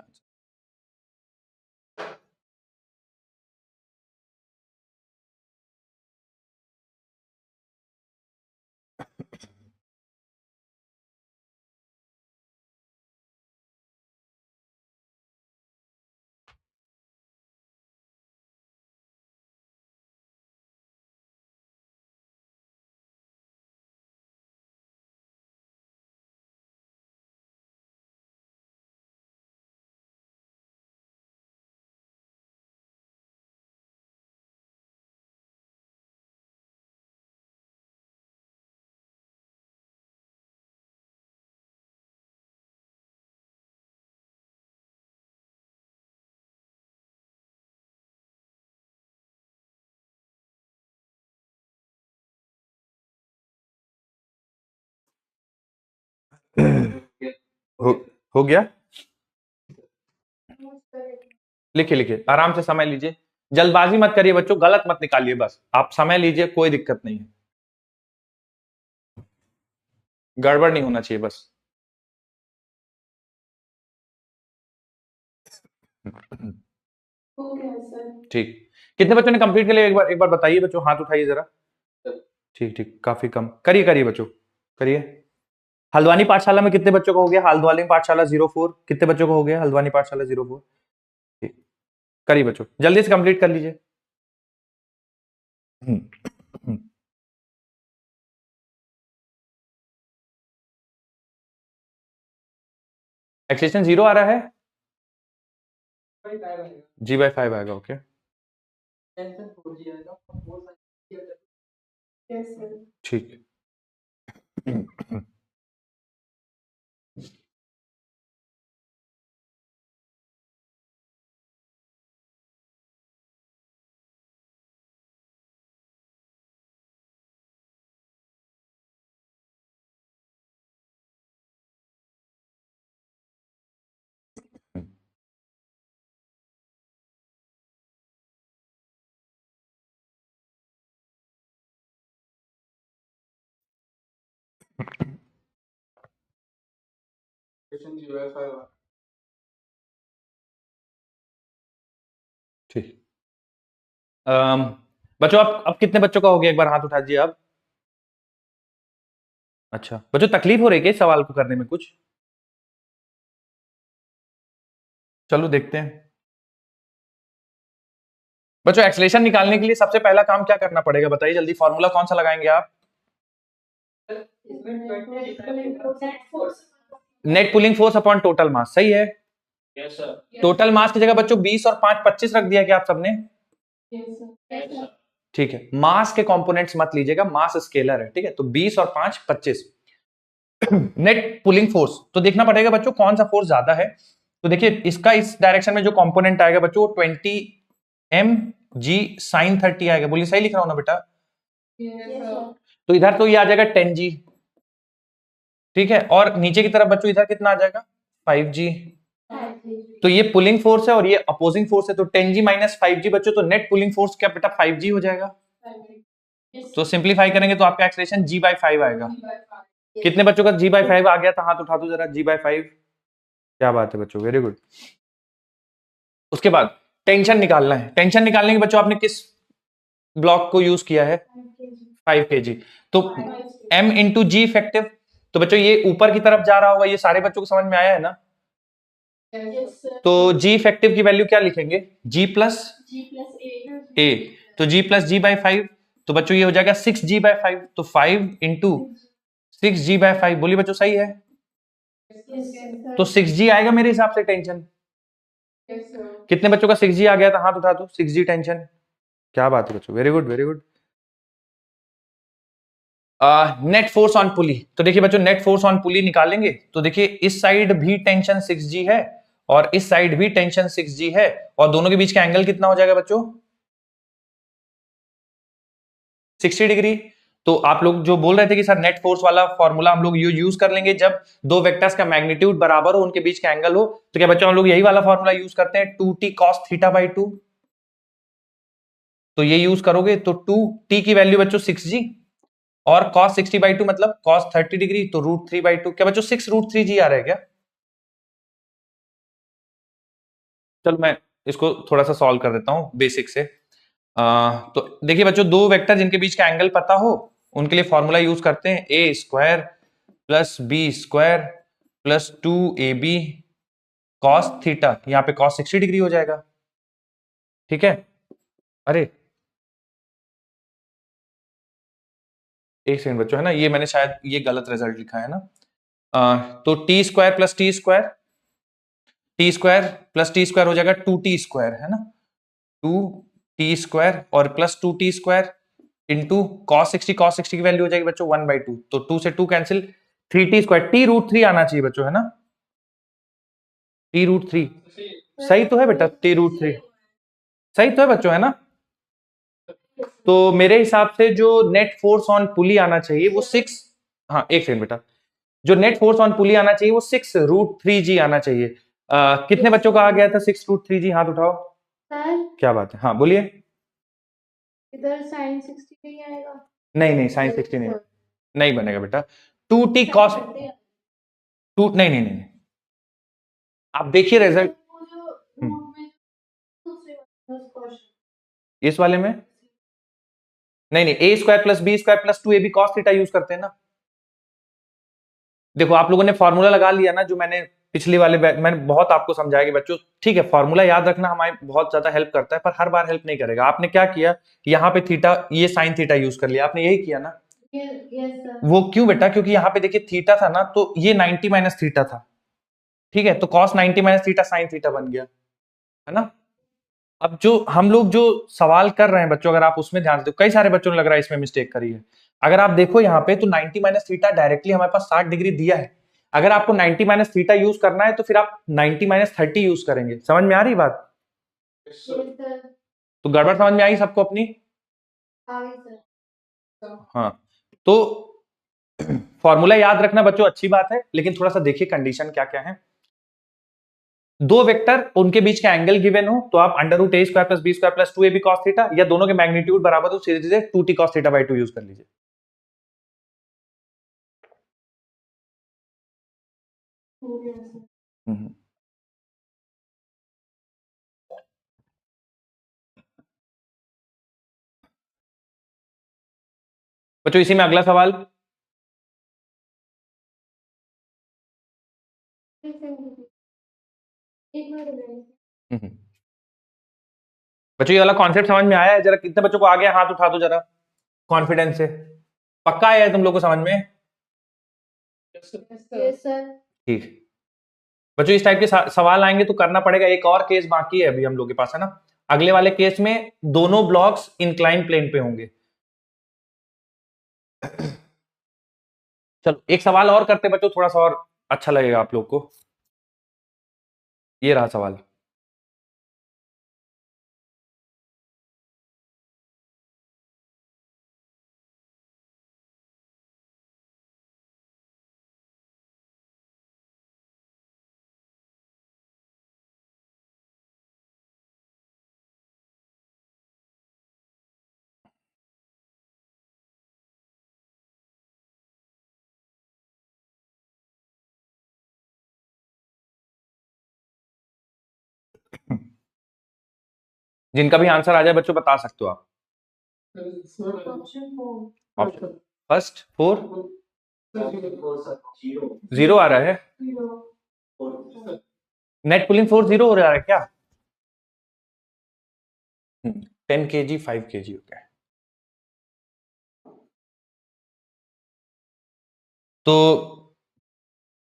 हो, हो गया? लिखिए लिखिए, आराम से समय लीजिए, जल्दबाजी मत करिए बच्चों, गलत मत निकालिए, बस आप समय लीजिए, कोई दिक्कत नहीं है, गड़बड़ नहीं होना चाहिए बस। ठीक, कितने बच्चों ने कंप्लीट कर लिया, एक बार बताइए बच्चों, हाथ उठाइए जरा। ठीक ठीक, काफी कम, करिए करिए बच्चों, करिए। हल्द्वानी पाठशाला में कितने बच्चों को हो गया? हल्द्वानी पाठशाला 04 कितने बच्चों को हो गया? हल्द्वानी पाठशाला 04, ठीक, करिए बच्चों, जल्दी से कंप्लीट कर लीजिए। एक्सेशन 0 आ रहा है, G/5 आएगा, ओके। ठीक है। ठीक। बच्चों अब कितने बच्चों का हो गया, एक बार हाथ उठा दीजिए आप। अच्छा बच्चों, तकलीफ हो रही है क्या इस सवाल को करने में कुछ? चलो देखते हैं। बच्चों एक्सलेशन निकालने के लिए सबसे पहला काम क्या करना पड़ेगा बताइए जल्दी, फॉर्मूला कौन सा लगाएंगे आप? Net pulling force upon total mass, सही है। Yes sir. टोटल मास की जगह बच्चों 20 और 5 25 रख दिया क्या आप सबने? ठीक है, मास के कंपोनेंट्स मत लीजिएगा, मास स्केलर है, ठीक है। तो 20 और 5 25। नेट पुलिंग फोर्स तो देखना पड़ेगा बच्चों कौन सा फोर्स ज्यादा है। तो देखिए इसका इस डायरेक्शन में जो कंपोनेंट आएगा बच्चों 20 एम जी साइन 30 आएगा। बोलिए सही लिख रहा हूं ना बेटा? तो इधर तो ये आ जाएगा 10 जी, ठीक है। और नीचे की तरफ बच्चों इधर कितना आ जाएगा 5 जी। तो ये पुलिंग फोर्स है और ये अपोजिंग फोर्स है, तो 10 जी माइनस 5 जी बच्चों, तो नेट पुलिंग फोर्स क्या बेटा 5 जी हो जाएगा। तो सिंप्लीफाई करेंगे तो आपका एक्सलेशन जी बाई 5 आएगा। कितने बच्चों का जी बाई 5 आ गया था, हाथ उठा दो जरा, जी बाई 5। क्या बात है बच्चों, वेरी गुड। उसके बाद टेंशन निकालना है। टेंशन निकालने के बच्चों आपने किस ब्लॉक को यूज किया है? 5 kg। तो m इंटू जी इफेक्टिव, तो बच्चों ये ऊपर की तरफ जा रहा होगा, ये सारे बच्चों को समझ में आया है ना? तो जी इफेक्टिव की वैल्यू क्या लिखेंगे? जी प्लस ए, तो जी प्लस जी बाई 5, तो बच्चों ये हो जाएगा 6 जी बाई 5, तो 5 इंटू 6 जी बाई 5। बोलिए बच्चों सही है? तो 6 जी आएगा मेरे हिसाब से टेंशन। कितने बच्चों का 6 जी आ गया था, हाथ उठा दो। 6 जी टेंशन, क्या बात है बच्चों, very good very good. Net force on pulley, तो देखिए बच्चों नेट फोर्स ऑन पुली निकालेंगे तो देखिए इस साइड भी टेंशन 6 जी है और इस साइड भी टेंशन 6 जी है, और दोनों के बीच का एंगल कितना हो जाएगा बच्चों? 60 डिग्री। तो आप लोग जो बोल रहे थे कि सर नेट फोर्स वाला फॉर्मूला हम लोग यूज कर लेंगे जब दो वेक्टर्स का मैग्नीट्यूड बराबर हो, उनके बीच का एंगल हो, तो क्या बच्चों हम लोग यही वाला फॉर्मूला यूज करते हैं 2t cos थीटा बाई 2। तो ये यूज करोगे तो 2t की वैल्यू बच्चों 6g और cos 60 बाई 2 मतलब cos 30 डिग्री, तो √3 बाई 2। क्या बच्चों 6 √3g आ रहा है क्या? चलो मैं इसको थोड़ा सा सॉल्व कर देता हूं बेसिक से। तो देखिए बच्चों दो वेक्टर जिनके बीच का एंगल पता हो उनके लिए फॉर्मूला यूज करते हैं A square plus B square plus 2ab cos theta, यहाँ पे cos 60 डिग्री हो जाएगा, ठीक है। अरे एक सेकंड बच्चों, है ना, ये मैंने शायद ये गलत रिजल्ट लिखा है ना। तो T square plus T square, T square plus T square हो जाएगा 2t स्क्वायर, है ना, 2t स्क्वायर और plus 2t square into cos 60 की वैल्यू हो जाएगी बच्चों 1/2, तो 2 से 2 कैंसिल, 3t स्क्वायर, t √3 आना चाहिए बच्चों, है ना, t √3 सही तो है बेटा, t √3 सही तो है बच्चों, है ना। तो मेरे हिसाब से जो नेट फोर्स ऑन पुली आना चाहिए वो 6, हाँ एक सेकंड बेटा, जो नेट फोर्स ऑन पुली आना चाहिए वो 6 √3g आना चाहिए। कितने बच्चों का आ गया था 6 √3g, हाथ उठाओ। सर क्या बात है, हाँ बोलिए। इधर साइन 60 नहीं आएगा? नहीं नहीं साइन 60 नहीं, नहीं बनेगा बेटा। 2t cos 2, नहीं नहीं नहीं, आप देखिए रिजल्ट इस वाले में, नहीं नहीं, A square plus B square plus 2ab cos theta use करते हैं ना। देखो आप लोगों ने फॉर्मूला लगा लिया ना, जो मैंने पिछले वाले मैंने बहुत आपको समझाया कि बच्चों ठीक है फॉर्मूला याद रखना हमारे बहुत ज्यादा हेल्प करता है, पर हर बार हेल्प नहीं करेगा। आपने क्या किया, यहाँ पे थीटा, ये साइन थीटा यूज कर लिया, आपने यही किया ना। वो क्यों बेटा, क्योंकि यहाँ पे देखिए थीटा था ना, तो ये 90 माइनस थीटा था, ठीक है, तो cos 90 minus theta sine theta बन गया, है ना। अब जो हम लोग जो सवाल कर रहे हैं बच्चों, अगर आप उसमें ध्यान दो, कई सारे बच्चों ने लग रहा है इसमें मिस्टेक करी है। अगर आप देखो यहाँ पे तो 90 माइनस थीटा डायरेक्टली हमारे पास 60 डिग्री दिया है। अगर आपको 90 माइनस थीटा यूज करना है तो फिर आप 90 माइनस 30 यूज करेंगे। समझ में आ रही बात? Yes, sir. तो गड़बड़ समझ में आई सबको अपनी? आगे सर. हाँ, तो फॉर्मूला याद रखना बच्चों अच्छी बात है, लेकिन थोड़ा सा देखिए कंडीशन क्या क्या है। दो वेक्टर उनके बीच का एंगल गिवन हो तो आप under root A square plus B square plus 2ab cos theta, या दोनों के मैग्नीट्यूड बराबर हो सीधे सीधे 2t cos theta by 2 use कर लीजिए। हो गया सर. हम्म। बच्चों इसी में अगला सवाल। एक मिनट रुकिए. हम्म। बच्चों ये वाला कॉन्सेप्ट समझ में आया है? जरा कितने बच्चों को आ गया हाथ उठा दो जरा कॉन्फिडेंस से। पक्का आया है तुम लोग को समझ में? Yes, sir. ठीक। बच्चों इस टाइप के सवाल आएंगे तो करना पड़ेगा। एक और केस बाकी है अभी हम लोग के पास, है ना। अगले वाले केस में दोनों ब्लॉक्स इंक्लाइन प्लेन पे होंगे। चलो एक सवाल और करते बच्चों, थोड़ा सा और अच्छा लगेगा आप लोग को। ये रहा सवाल। जिनका भी आंसर आ जाए बच्चों बता सकते हो आप। Option 4. ऑप्शन फर्स्ट 4 जीरो 0 आ रहा है। 0. नेट पुलिंग फोर्स 0 हो रहा है क्या? 10 kg 5 kg होता है। तो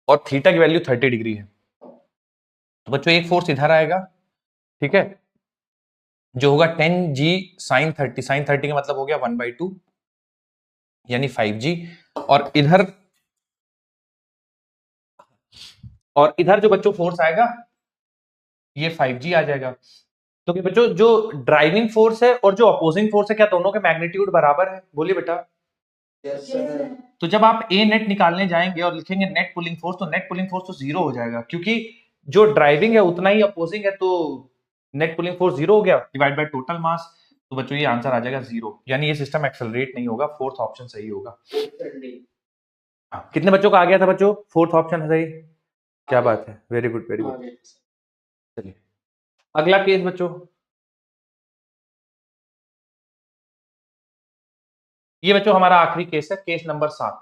और थीटा की वैल्यू 30 डिग्री है। तो बच्चों एक फोर्स इधर आएगा, ठीक है, जो होगा 10g sin 30। sin 30 का मतलब हो गया 1/2 यानी 5g। और इधर जो बच्चों फोर्स आएगा ये 5g आ जाएगा। तो कि बच्चों जो ड्राइविंग फोर्स है और जो अपोजिंग फोर्स है क्या दोनों के मैग्नीट्यूड बराबर है? बोलिए बेटा। Yes, sir. तो जब आप ए नेट निकालने जाएंगे और लिखेंगे नेट पुलिंग फोर्स, तो नेट पुलिंग फोर्स तो 0 हो जाएगा, क्योंकि जो ड्राइविंग है उतना ही अपोजिंग है। तो नेट पुलिंग फोर्स 0 हो गया डिवाइड बाय टोटल मास। तो बच्चों ये आंसर आ जाएगा 0, यानी ये सिस्टम एक्सेलरेट नहीं होगा। फोर्थ ऑप्शन सही होगा। हाँ, कितने बच्चों का आ गया था बच्चों? फोर्थ ऑप्शन सही। क्या बात है, वेरी गुड वेरी गुड। चलिए अगला केस बच्चों। ये बच्चों हमारा आखिरी केस है, केस नंबर 7।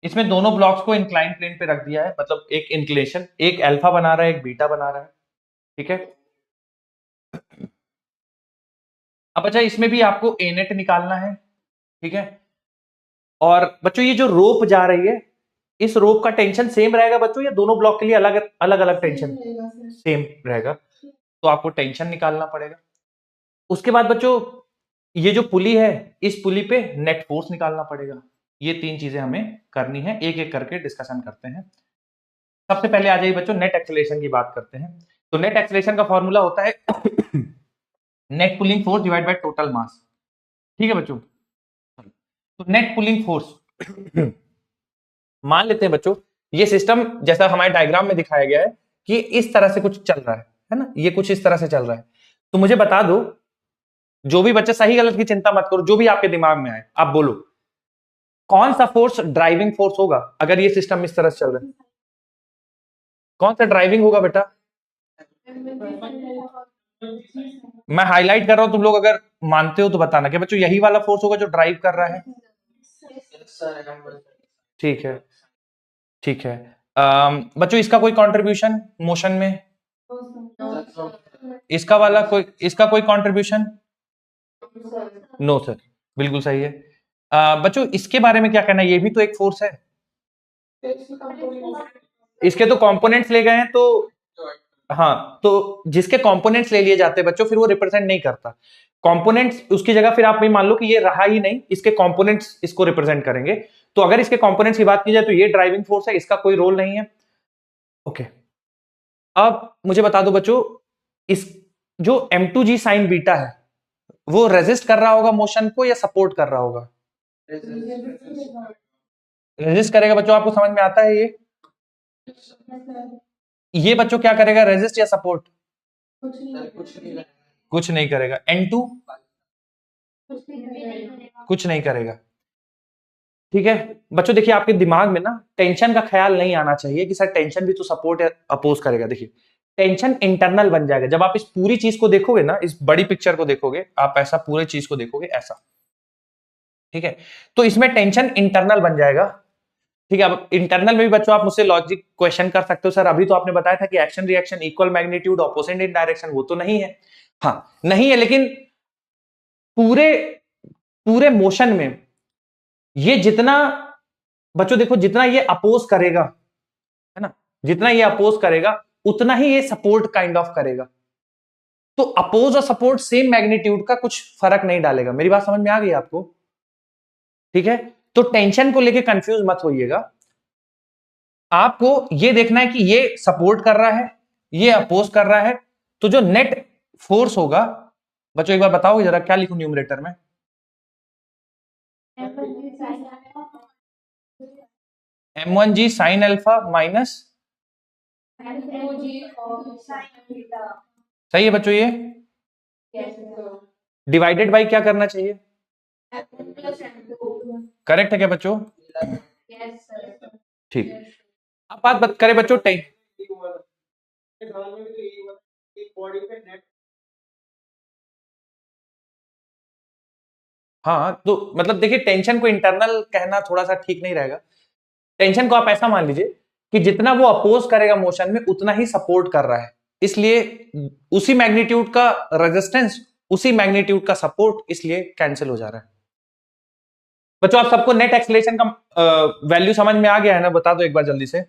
इसमें दोनों ब्लॉक्स को इंक्लाइन प्लेन पे रख दिया है, मतलब एक इंक्लेशन, एक अल्फा बना रहा है एक बीटा बना रहा है, ठीक है। अब अच्छा इसमें भी आपको ए नेट निकालना है, ठीक है। और बच्चों ये जो रोप जा रही है, इस रोप का टेंशन सेम रहेगा बच्चों, या दोनों ब्लॉक के लिए अलग अलग अलग टेंशन? सेम रहेगा। तो आपको टेंशन निकालना पड़ेगा। उसके बाद बच्चों ये जो पुली है, इस पुली पे नेट फोर्स निकालना पड़ेगा। ये तीन चीजें हमें करनी है, एक एक करके डिस्कशन करते हैं। सबसे पहले आ जाइए बच्चों, नेट एक्सेलरेशन की बात करते हैं। तो नेट एक्सेलरेशन का फॉर्मूला होता है net pulling force divide by total मास, ठीक है बच्चों। तो नेट पुलिंग फोर्स मान लेते हैं बच्चों ये सिस्टम जैसा हमारे डायग्राम में दिखाया गया है कि इस तरह से कुछ चल रहा है ना, ये कुछ इस तरह से चल रहा है। तो मुझे बता दो, जो भी बच्चे, सही गलत की चिंता मत करो, जो भी आपके दिमाग में आए आप बोलो, कौन सा फोर्स ड्राइविंग फोर्स होगा अगर ये सिस्टम इस तरह से चल रहा है? कौन सा ड्राइविंग होगा बेटा? मैं हाईलाइट कर रहा हूं, तुम लोग अगर मानते हो तो बताना कि बच्चों यही वाला फोर्स होगा जो ड्राइव कर रहा है। ठीक है ठीक है। बच्चों इसका कोई कंट्रीब्यूशन मोशन में? इसका कोई कंट्रीब्यूशन? नो सर, बिल्कुल सही है। बच्चों इसके बारे में क्या कहना है? ये भी तो एक फोर्स है। इसके तो कंपोनेंट्स ले गए हैं, तो हाँ, तो जिसके कंपोनेंट्स ले लिए जाते हैं बच्चों, फिर वो रिप्रेजेंट नहीं करता कंपोनेंट्स, उसकी जगह फिर आप ये मान लो कि ये रहा ही नहीं, इसके कंपोनेंट्स इसको रिप्रेजेंट करेंगे। तो अगर इसके कंपोनेंट्स की बात की जाए तो ये ड्राइविंग फोर्स है, इसका कोई रोल नहीं है। ओके, अब मुझे बता दो बच्चों, इस जो M2G साइन बीटा है वो रेजिस्ट कर रहा होगा मोशन को या सपोर्ट कर रहा होगा? रेजिस्ट करेगा बच्चों, आपको समझ में आता है ये बच्चों क्या करेगा, रेजिस्ट या सपोर्ट? कुछ नहीं करेगा। N2 कुछ नहीं करेगा। ठीक है बच्चों, देखिए आपके दिमाग में ना टेंशन का ख्याल नहीं आना चाहिए कि सर टेंशन भी तो सपोर्ट या अपोज करेगा। देखिए टेंशन इंटरनल बन जाएगा जब आप इस पूरी चीज को देखोगे ना, इस बड़ी पिक्चर को देखोगे आप, ऐसा पूरे चीज को देखोगे ऐसा। ठीक है, तो इसमें टेंशन इंटरनल बन जाएगा। ठीक है, अब इंटरनल में भी बच्चों आप मुझसे लॉजिक क्वेश्चन कर सकते हो, सर अभी तो आपने बताया था कि action reaction equal magnitude opposite in direction, वो तो नहीं है। हाँ नहीं है, लेकिन पूरे पूरे मोशन में ये जितना बच्चों देखो, जितना ये अपोज करेगा है ना, जितना ये अपोज करेगा उतना ही ये सपोर्ट काइंड ऑफ करेगा। तो अपोज और सपोर्ट सेम मैग्नीट्यूड का कुछ फर्क नहीं डालेगा। मेरी बात समझ में आ गई आपको? ठीक है, तो टेंशन को लेके कंफ्यूज मत होइएगा, आपको ये देखना है कि ये सपोर्ट कर रहा है, ये अपोज कर रहा है, तो जो नेट फोर्स होगा बच्चों एक बार बताओगे जरा, क्या लिखूं न्यूमरेटर में? M1G साइन अल्फा माइनस, सही है बच्चों, ये डिवाइडेड बाई क्या करना चाहिए? करेक्ट है क्या बच्चों? ठीक, अब बात करें बच्चों हाँ, तो मतलब देखिए टेंशन को इंटरनल कहना थोड़ा सा ठीक नहीं रहेगा। टेंशन को आप ऐसा मान लीजिए कि जितना वो अपोज करेगा मोशन में उतना ही सपोर्ट कर रहा है, इसलिए उसी मैग्नीट्यूड का रेजिस्टेंस, उसी मैग्नीट्यूड का सपोर्ट, इसलिए कैंसिल हो जा रहा है। बच्चों आप सबको नेट एक्सेलरेशन का वैल्यू समझ में आ गया है ना? बता दो एक बार जल्दी से।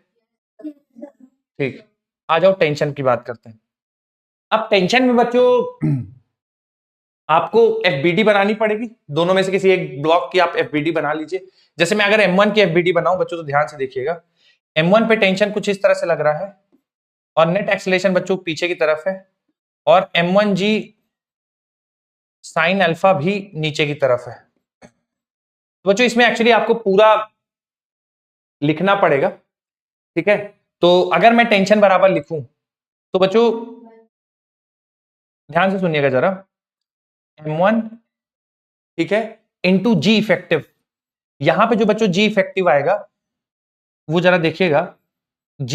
ठीक, आ जाओ टेंशन की बात करते हैं। अब टेंशन में बच्चों आपको FBD बनानी पड़ेगी, दोनों में से किसी एक ब्लॉक की आप FBD बना लीजिए। जैसे मैं अगर M1 की FBD बनाऊं बच्चों, तो ध्यान से देखिएगा, M1 पे टेंशन कुछ इस तरह से लग रहा है और नेट एक्सेलरेशन बच्चों पीछे की तरफ है, और M1G साइन अल्फा भी नीचे की तरफ है। तो बच्चों इसमें एक्चुअली आपको पूरा लिखना पड़ेगा। ठीक है, तो अगर मैं टेंशन बराबर लिखूं तो बच्चों ध्यान से सुनिएगा जरा, M1 ठीक है इंटू G इफेक्टिव, यहां पे जो बच्चों G इफेक्टिव आएगा वो जरा देखिएगा, G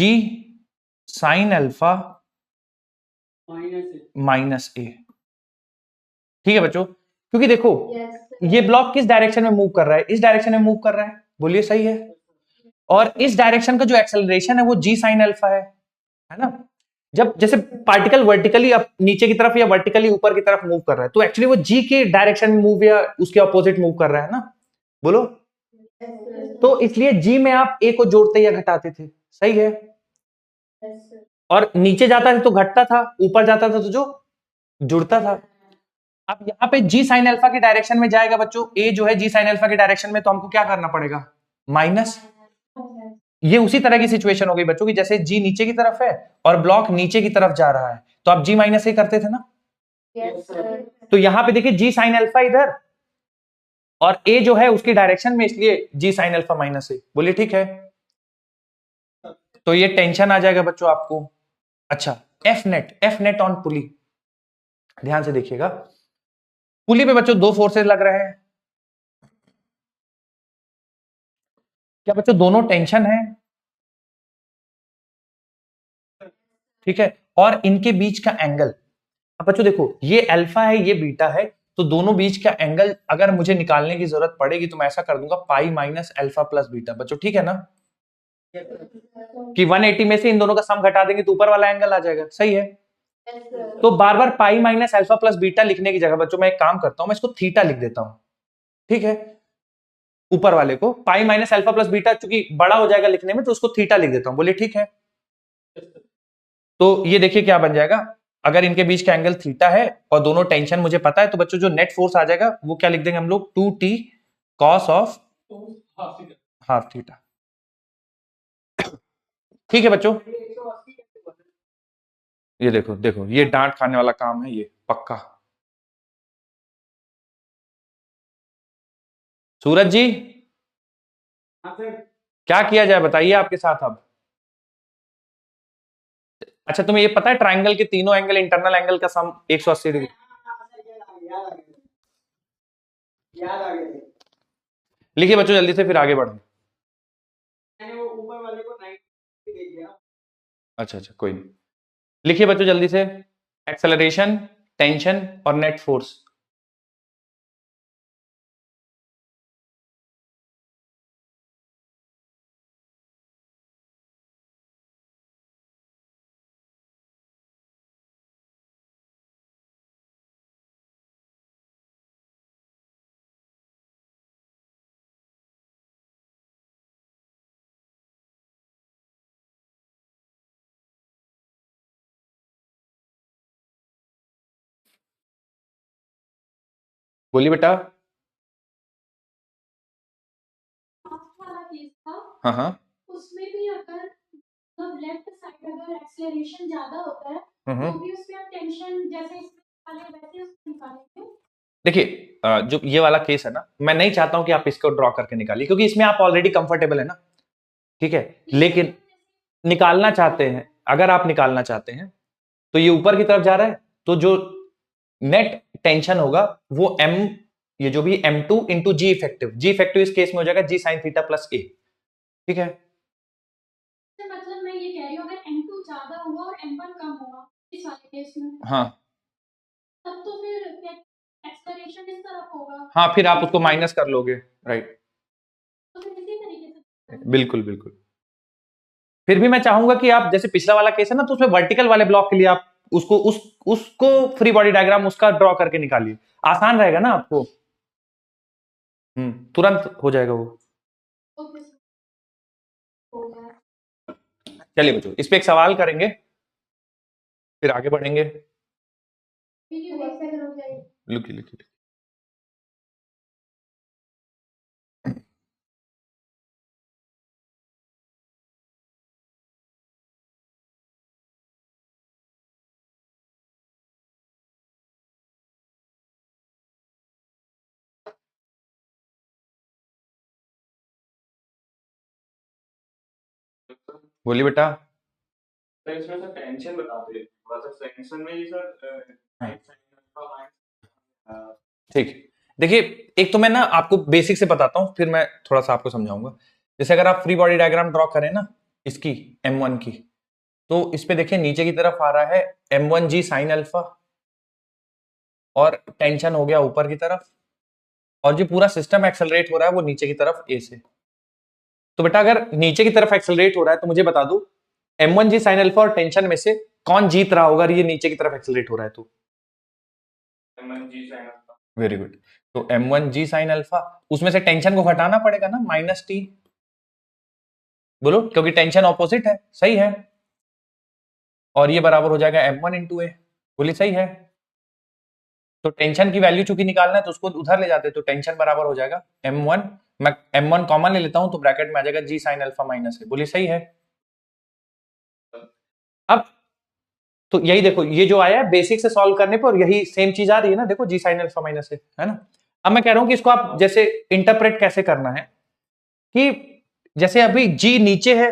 sine alpha minus A. ठीक है बच्चों, क्योंकि देखो ये ब्लॉक किस डायरेक्शन में मूव कर रहा है? इस डायरेक्शन में मूव कर रहा है, बोलिए सही है। और इस डायरेक्शन का जो एक्सेलरेशन है वो G साइन अल्फा है ना। जब जैसे पार्टिकल वर्टिकली नीचे की तरफ या वर्टिकली ऊपर की तरफ मूव कर रहा है, तो एक्चुअली वो G के डायरेक्शन में मूव या उसके अपोजिट मूव कर रहा है ना, बोलो। तो इसलिए G में आप A को जोड़ते या घटाते थे, सही है। और नीचे जाता था तो घटता था, ऊपर जाता था तो जो जुड़ता था। अब यहाँ पे G साइन अल्फा के डायरेक्शन में जाएगा बच्चों, A जो है G साइन अल्फा के डायरेक्शन में, तो हमको क्या करना पड़ेगा? माइनस। ये उसी तरह की सिचुएशन हो गई बच्चों की जैसे G नीचे की तरफ है और ब्लॉक नीचे की तरफ जा रहा है, तो आप G माइनस ही करते थे ना। तो यहां पे देखिए G साइन अल्फा इधर और A जो है उसकी डायरेक्शन में, इसलिए G साइन अल्फा माइनस ए, बोलिए ठीक है। तो ये टेंशन आ जाएगा बच्चों आपको। अच्छा, एफ नेट ऑन पुली, ध्यान से देखिएगा, पुली पे बच्चों दो फोर्सेस लग रहे हैं। क्या बच्चों दोनों टेंशन है? ठीक है, और इनके बीच का एंगल, अब बच्चों देखो ये अल्फा है ये बीटा है, तो दोनों बीच का एंगल अगर मुझे निकालने की जरूरत पड़ेगी तो मैं ऐसा कर दूंगा पाई माइनस अल्फा प्लस बीटा। बच्चों ठीक है ना कि 180 में से इन दोनों का सम घटा देंगे तो ऊपर वाला एंगल आ जाएगा, सही है। तो बार बार pi minus alpha plus beta लिखने की जगह बच्चों मैं एक काम करता हूं, मैं इसको थीटा लिख देता हूं। ठीक है, ऊपर वाले को पाई माइनस अल्फा प्लस बीटा, चूंकि बड़ा हो जाएगा लिखने में तो उसको थीटा लिख देता हूं, बोलिए ठीक है। तो ये देखिए क्या बन जाएगा, अगर इनके बीच का एंगल थीटा है और दोनों टेंशन मुझे पता है, तो बच्चों जो नेट फोर्स आ जाएगा वो क्या लिख देंगे हम लोग, 2t cos of half theta. ठीक है बच्चों, ये देखो देखो, ये डांट खाने वाला काम है ये पक्का। सूरज जी क्या किया जाए बताइए आपके साथ अब। अच्छा तुम्हें ये पता है ट्राइंगल के तीनों एंगल इंटरनल एंगल का सम 180 डिग्री। लिखिए बच्चों जल्दी से, फिर आगे बढ़े। ऊपर वाले को 90 दे दिया। अच्छा अच्छा कोई नहीं, लिखिए बच्चों जल्दी से, एक्सेलरेशन, टेंशन और नेट फोर्स। बोलिए बेटा। वाला केस था, हाँ हाँ। उसमें भी अगर मतलब लेफ्ट साइड अगर एक्सेलरेशन ज्यादा होता है हम्म। तो भी उसमें आप टेंशन जैसे इसमें निकाले वैसे उसको निकालेंगे। देखिए जो ये वाला केस है ना, मैं नहीं चाहता हूं कि आप इसको ड्रॉ करके निकालिए, क्योंकि इसमें आप ऑलरेडी कंफर्टेबल है ना, ठीक है। लेकिन निकालना चाहते हैं, अगर आप निकालना चाहते हैं तो ये ऊपर की तरफ जा रहा है, तो जो नेट टेंशन होगा वो m, ये जो भी m2 इंटू जी इफेक्टिव, जी इफेक्टिव इस केस में हो जाएगा जी साइन थीटा प्लस a, ठीक है। तो मतलब मैं ये कह रही हूँ अगर M2 ज्यादा हुआ और M1 कम हुआ इस वाले केस में, हाँ तब तो फिर एक्सेलरेशन इस तरफ होगा। हाँ, फिर आप उसको माइनस कर लोगे, राइट। तो फिर इसी तरीके से बिल्कुल बिल्कुल। फिर भी मैं चाहूंगा कि आप, जैसे पिछला वाला केस है ना, तो उसमें वर्टिकल वाले ब्लॉक के लिए आप उसको फ्री बॉडी डायग्राम उसका ड्रॉ करके निकालिए, आसान रहेगा ना आपको। तुरंत हो जाएगा वो। ओके सर, हो गया। चलिए बच्चों इस पे एक सवाल करेंगे, फिर आगे बढ़ेंगे। ठीक है वैसे अगर हो जाए। लिखिए लिखिए। बोलिए बेटा। सर इसमें सर टेंशन बताते हैं थोड़ा सा, टेंशन में ही सर ठीक, देखिए एक तो मैं ना आपको बेसिक से बताता हूँ, फिर मैं थोड़ा सा आपको समझाऊंगा। जैसे अगर आप फ्री बॉडी डायग्राम ड्रॉ करें ना इसकी M1 की, तो इस पे देखिए नीचे की तरफ आ रहा है M1G साइन अल्फा, और टेंशन हो गया ऊपर की तरफ, और जो पूरा सिस्टम एक्सेलरेट हो रहा है वो नीचे की तरफ A से। तो बेटा अगर नीचे की तरफ एक्सेलरेट हो रहा है तो मुझे बता दो M1G साइन अल्फा और टेंशन में से कौन जीत रहा होगा, ये नीचे की तरफ एक्सेलरेट हो रहा है तो। Very good. तो M1G साइन अल्फा, उसमें से टेंशन को घटाना पड़ेगा ना, -T, बोलो क्योंकि टेंशन ऑपोजिट है, सही है। और ये बराबर हो जाएगा M1 इंटू ए, बोलिए सही है। तो टेंशन की वैल्यू चूंकि निकालना है तो उसको उधर ले जाते हैं, तो टेंशन बराबर हो जाएगा M1, मैं M1 कॉमन ले लेता हूं तो ब्रैकेट में आ जाएगा G साइन अल्फा माइनस ए, बोलिए सही है। अब तो यही देखो, ये जो आया है बेसिक से सॉल्व करने पर यही सेम चीज आ रही है ना, देखो G साइन अल्फा माइनस है ना। अब मैं कह रहा हूं कि इसको आप जैसे इंटरप्रेट कैसे करना है, कि जैसे अभी G नीचे है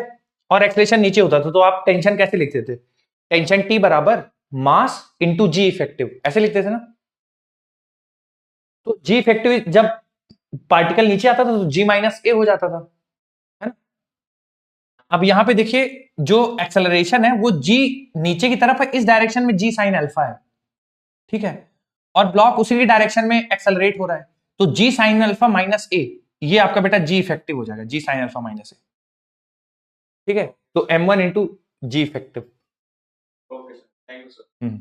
और एक्सलेशन नीचे होता था, तो आप टेंशन कैसे लिखते थे, टेंशन T बराबर मास इंटू जी इफेक्टिव, ऐसे लिखते थे ना। तो जी इफेक्टिव जब पार्टिकल नीचे आता था तो G माइनस ए हो जाता था, है ना। अब यहां पे देखिए जो एक्सेलरेशन है वो G नीचे की तरफ है, इस डायरेक्शन में G साइन अल्फा है, ठीक है, और ब्लॉक उसी डायरेक्शन में एक्सेलरेट हो रहा है, तो G sine alpha minus A, ये आपका बेटा G इफेक्टिव हो जाएगा, G sine alpha minus A, ठीक है। तो M1 into ji effective. Okay sir, thank you sir.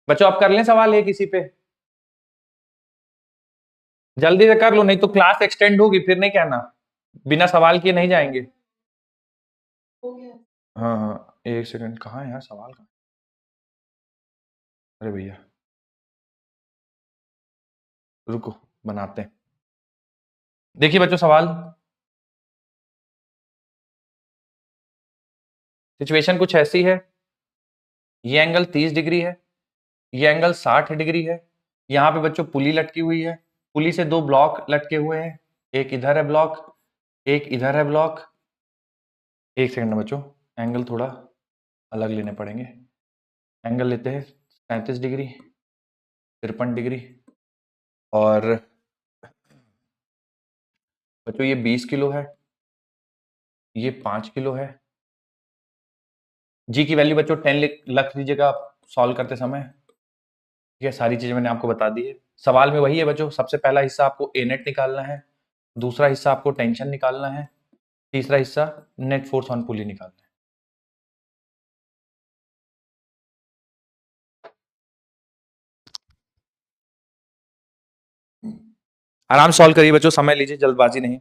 बच्चों आप कर लें सवाल है किसी पे, जल्दी से कर लो नहीं तो क्लास एक्सटेंड होगी, फिर नहीं कहना बिना सवाल किए नहीं जाएंगे। हो गया। हाँ हाँ, एक सेकंड, कहाँ है यार सवाल कहाँ? अरे भैया रुको, बनाते हैं। देखिए बच्चों सवाल, सिचुएशन कुछ ऐसी है, ये एंगल 30 डिग्री है, ये एंगल 60 डिग्री है, यहाँ पे बच्चों पुली लटकी हुई है, पुली से दो ब्लॉक लटके हुए हैं, एक इधर है ब्लॉक, एक इधर है ब्लॉक। एक सेकंड में बच्चों, एंगल थोड़ा अलग लेने पड़ेंगे। एंगल लेते हैं 37 डिग्री, 53 डिग्री, और बच्चों ये 20 किलो है, ये 5 किलो है। जी की वैल्यू बच्चों 10 रख लीजिएगा आप सॉल्व करते समय। ये सारी चीजें मैंने आपको बता दी है। सवाल में वही है बच्चों, सबसे पहला हिस्सा आपको ए नेट निकालना है, दूसरा हिस्सा आपको टेंशन निकालना है, तीसरा हिस्सा नेट फोर्स ऑन पुली निकालना है। आराम सॉल्व करिए बच्चों, समय लीजिए, जल्दबाजी नहीं।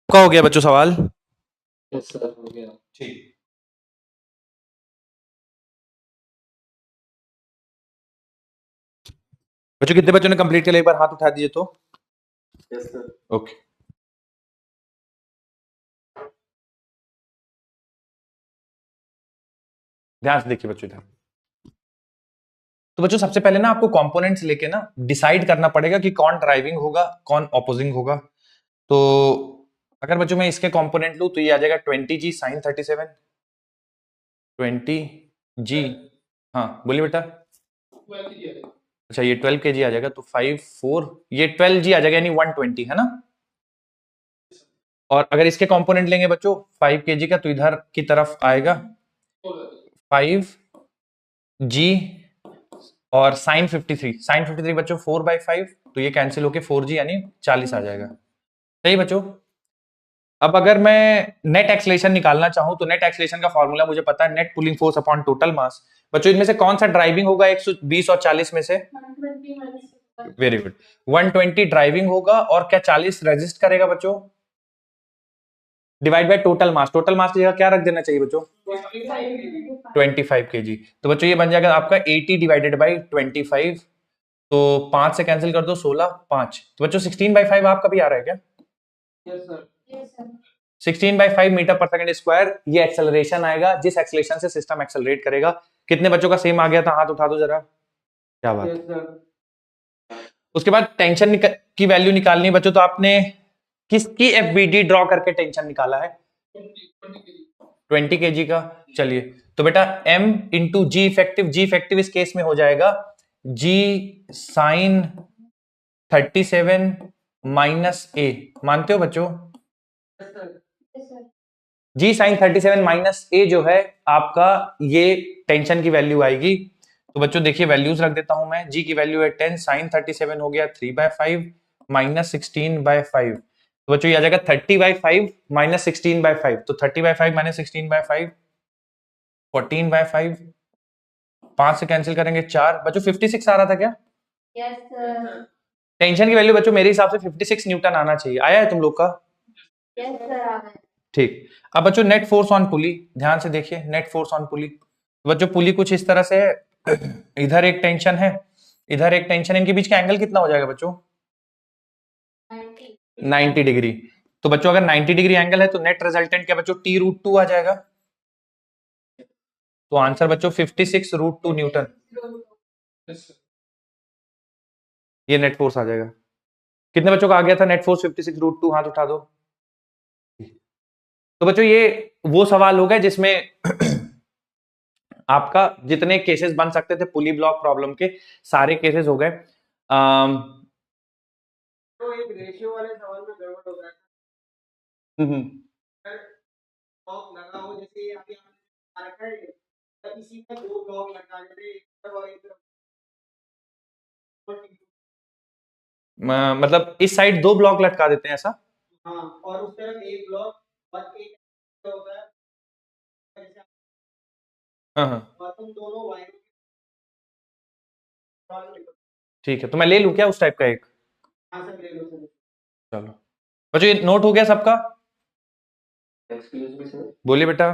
का हो गया बच्चों सवाल? यस सर, हो गया। ठीक, बच्चों कितने बच्चों ने कंप्लीट किया, एक बार हाथ उठा दीजिए तो। Yes sir. ओके, ध्यान से देखिए बच्चों इधर। तो बच्चों सबसे पहले ना आपको कंपोनेंट्स लेके ना डिसाइड करना पड़ेगा कि कौन ड्राइविंग होगा, कौन ऑपोजिंग होगा। तो अगर बच्चों मैं इसके कंपोनेंट लूं तो ये आ जाएगा 20g sin 37, 20g, हाँ बोलिए बेटा। अच्छा ये 12 kg आ जाएगा, तो 5 4, ये 12g आ जाएगा, यानी 120 है ना। और अगर इसके कंपोनेंट लेंगे बच्चों 5 kg का, तो इधर की तरफ आएगा 5g, और साइन 53 बच्चों 4/5, तो ये कैंसिल होके 4g यानी 40 आ जाएगा। सही बच्चों। अब अगर मैं नेट एक्सलेशन निकालना चाहूं तो नेट एक्सलेशन का फॉर्मूला मुझे पता है, net pulling force upon total mass. बच्चों इनमें से कौन सा ड्राइविंग होगा 120 और 40 में से? 120 वेरी गुड, 120 ड्राइविंग होगा, और क्या 40 रेजिस्ट करेगा बच्चों? Divide by total mass, total mass की जगह क्या रख देना चाहिए बच्चों? 25 kg। तो बच्चों ये बन जाएगा आपका 80 डिवाइडेड बाई 25, तो 5 से कैंसिल कर दो 16, 5, तो बच्चों 16/5 आपका भी आ रहा है क्या? Yes sir. 16/5 मीटर पर सेकंड स्क्वायर ये एक्सेलरेशन आएगा, जिस एक्सेलरेशन से सिस्टम एक्सेलरेट करेगा। कितने बच्चों का सेम आ गया था, हाथ उठा दो जरा। क्या बात है। Yes sir. उसके बाद टेंशन की वैल्यू निकालनी है बच्चों, तो आपने किसकी एफबीडी ड्रॉ करके टेंशन निकाला है? 20 kg का। चलिए तो बेटा m इंटू जी इफेक्टिव, जी इफेक्टिव इस केस में हो जाएगा g साइन 37 माइनस ए, मानते हो बच्चों? Yes sir. G sine 37 minus A जो है आपका, ये टेंशन की वैल्यू आएगी। तो बच्चों देखिए वैल्यूज रख देता हूं मैं, जी की वैल्यू है 10, साइन 37 हो गया 3/5 माइनस 16/5, तो बच्चों ये आ जाएगा 30/5 माइनस 16/5, तो 30/5 माइनस 16/5 14/5, 5 से कैंसिल करेंगे 4, बच्चों 56 आ रहा था क्या? Yes sir. टेंशन की वैल्यू बच्चों मेरे हिसाब से 56 न्यूटन आना चाहिए, आया है तुम लोग का? यस सर आ गए। ठीक। अब बच्चों नेट फोर्स ऑन पुली, ध्यान से देखिए नेट फोर्स ऑन पुली। बच्चों पुली कुछ इस तरह से है, इधर एक टेंशन है, इधर एक टेंशन, इनके बीच का एंगल कितना हो जाएगा बच्चों? 90 डिग्री। तो बच्चों अगर 90 डिग्री एंगल है तो नेट रिजल्टेंट क्या बच्चों? T√2 आ जाएगा। तो आंसर बच्चों 56√2 न्यूटन, ये नेट फोर्स आ जाएगा। कितने बच्चों का आ गया था नेट फोर्स 56√2? हाथ उठा दो। तो बच्चों ये वो सवाल हो गए जिसमें आपका जितने केसेस बन सकते थे पुली ब्लॉक प्रॉब्लम के सारे केसेस हो गए। तो एक रेशियो वाले सवाल में गड़बड़ हो रहा है। ब्लॉक लगा हो जैसे ये अभी आपने रखा है, तो इसी में दो ब्लॉक लगा देते, एक तरफ और एक तरफ। मतलब इस साइड दो ब्लॉक लटका देते हैं ऐसा? हाँ, और उस तरफ एक ब्लॉक और एक होता है, और तुम दोनों वायर। ठीक है, तो मैं ले लूं क्या उस टाइप का एक? हाँ सर, ले लो सर। चलो बच्चों ये नोट हो गया सबका? एक्सक्यूज मी सर, बोलिए बेटा।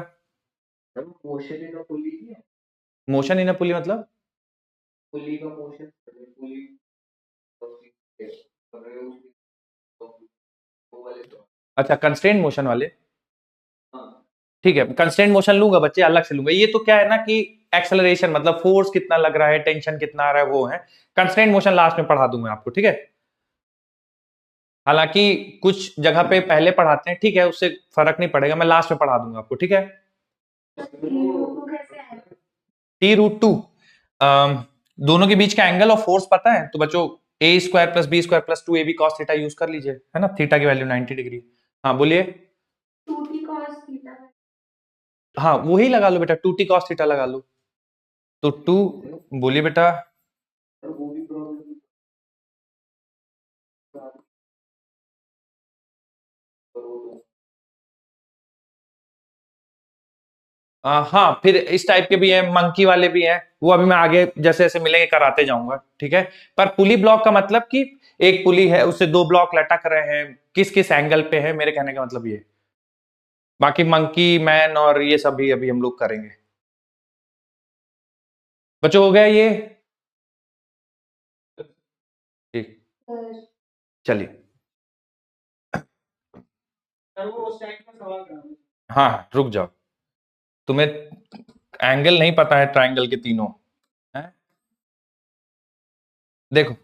मोशन इन अ पुली है। मोशन इन अ पुली मतलब? पुली का मोशन, पुली अच्छा, कंस्ट्रेंट मोशन वाले। हाँ। ठीक है, कंस्ट्रेंट मोशन लूंगा बच्चे, अलग से लूंगा। ये तो क्या है ना कि एक्सेलरेशन मतलब फोर्स कितना लग रहा है, टेंशन कितना आ रहा है, वो है। कंस्ट्रेंट मोशन लास्ट में पढ़ा दूंगा आपको, ठीक है। हालांकि कुछ जगह पे पहले पढ़ाते हैं, ठीक है, उससे फर्क नहीं पड़ेगा, मैं लास्ट में पढ़ा दूंगा आपको, ठीक है। T√2 दोनों के बीच का एंगल और फोर्स पता है तो बच्चों a² + b² + 2ab cos theta use कर लीजिए, है ना। थीटा की वैल्यू 90 डिग्री। हाँ बोलिए। 2t cos theta. हाँ वही लगा लो बेटा, 2t cos थीटा लगा लो। तो 2, बोलिए बेटा। वो भी प्रॉब्लम। हाँ फिर इस टाइप के भी हैं, मंकी वाले भी हैं, वो अभी मैं आगे जैसे जैसे मिलेंगे कराते जाऊंगा, ठीक है। पर पुली ब्लॉक का मतलब कि एक पुली है उससे दो ब्लॉक लटक रहे हैं, किस किस एंगल पे है, मेरे कहने का मतलब ये। बाकी मंकी मैन और ये सब भी अभी हम लोग करेंगे। बच्चों हो गया ये? ठीक, चलिए। सर वो उस टाइप का सवाल करा। हाँ रुक जाओ, तुम्हें एंगल नहीं पता है ट्राइंगल के तीनों है? देखो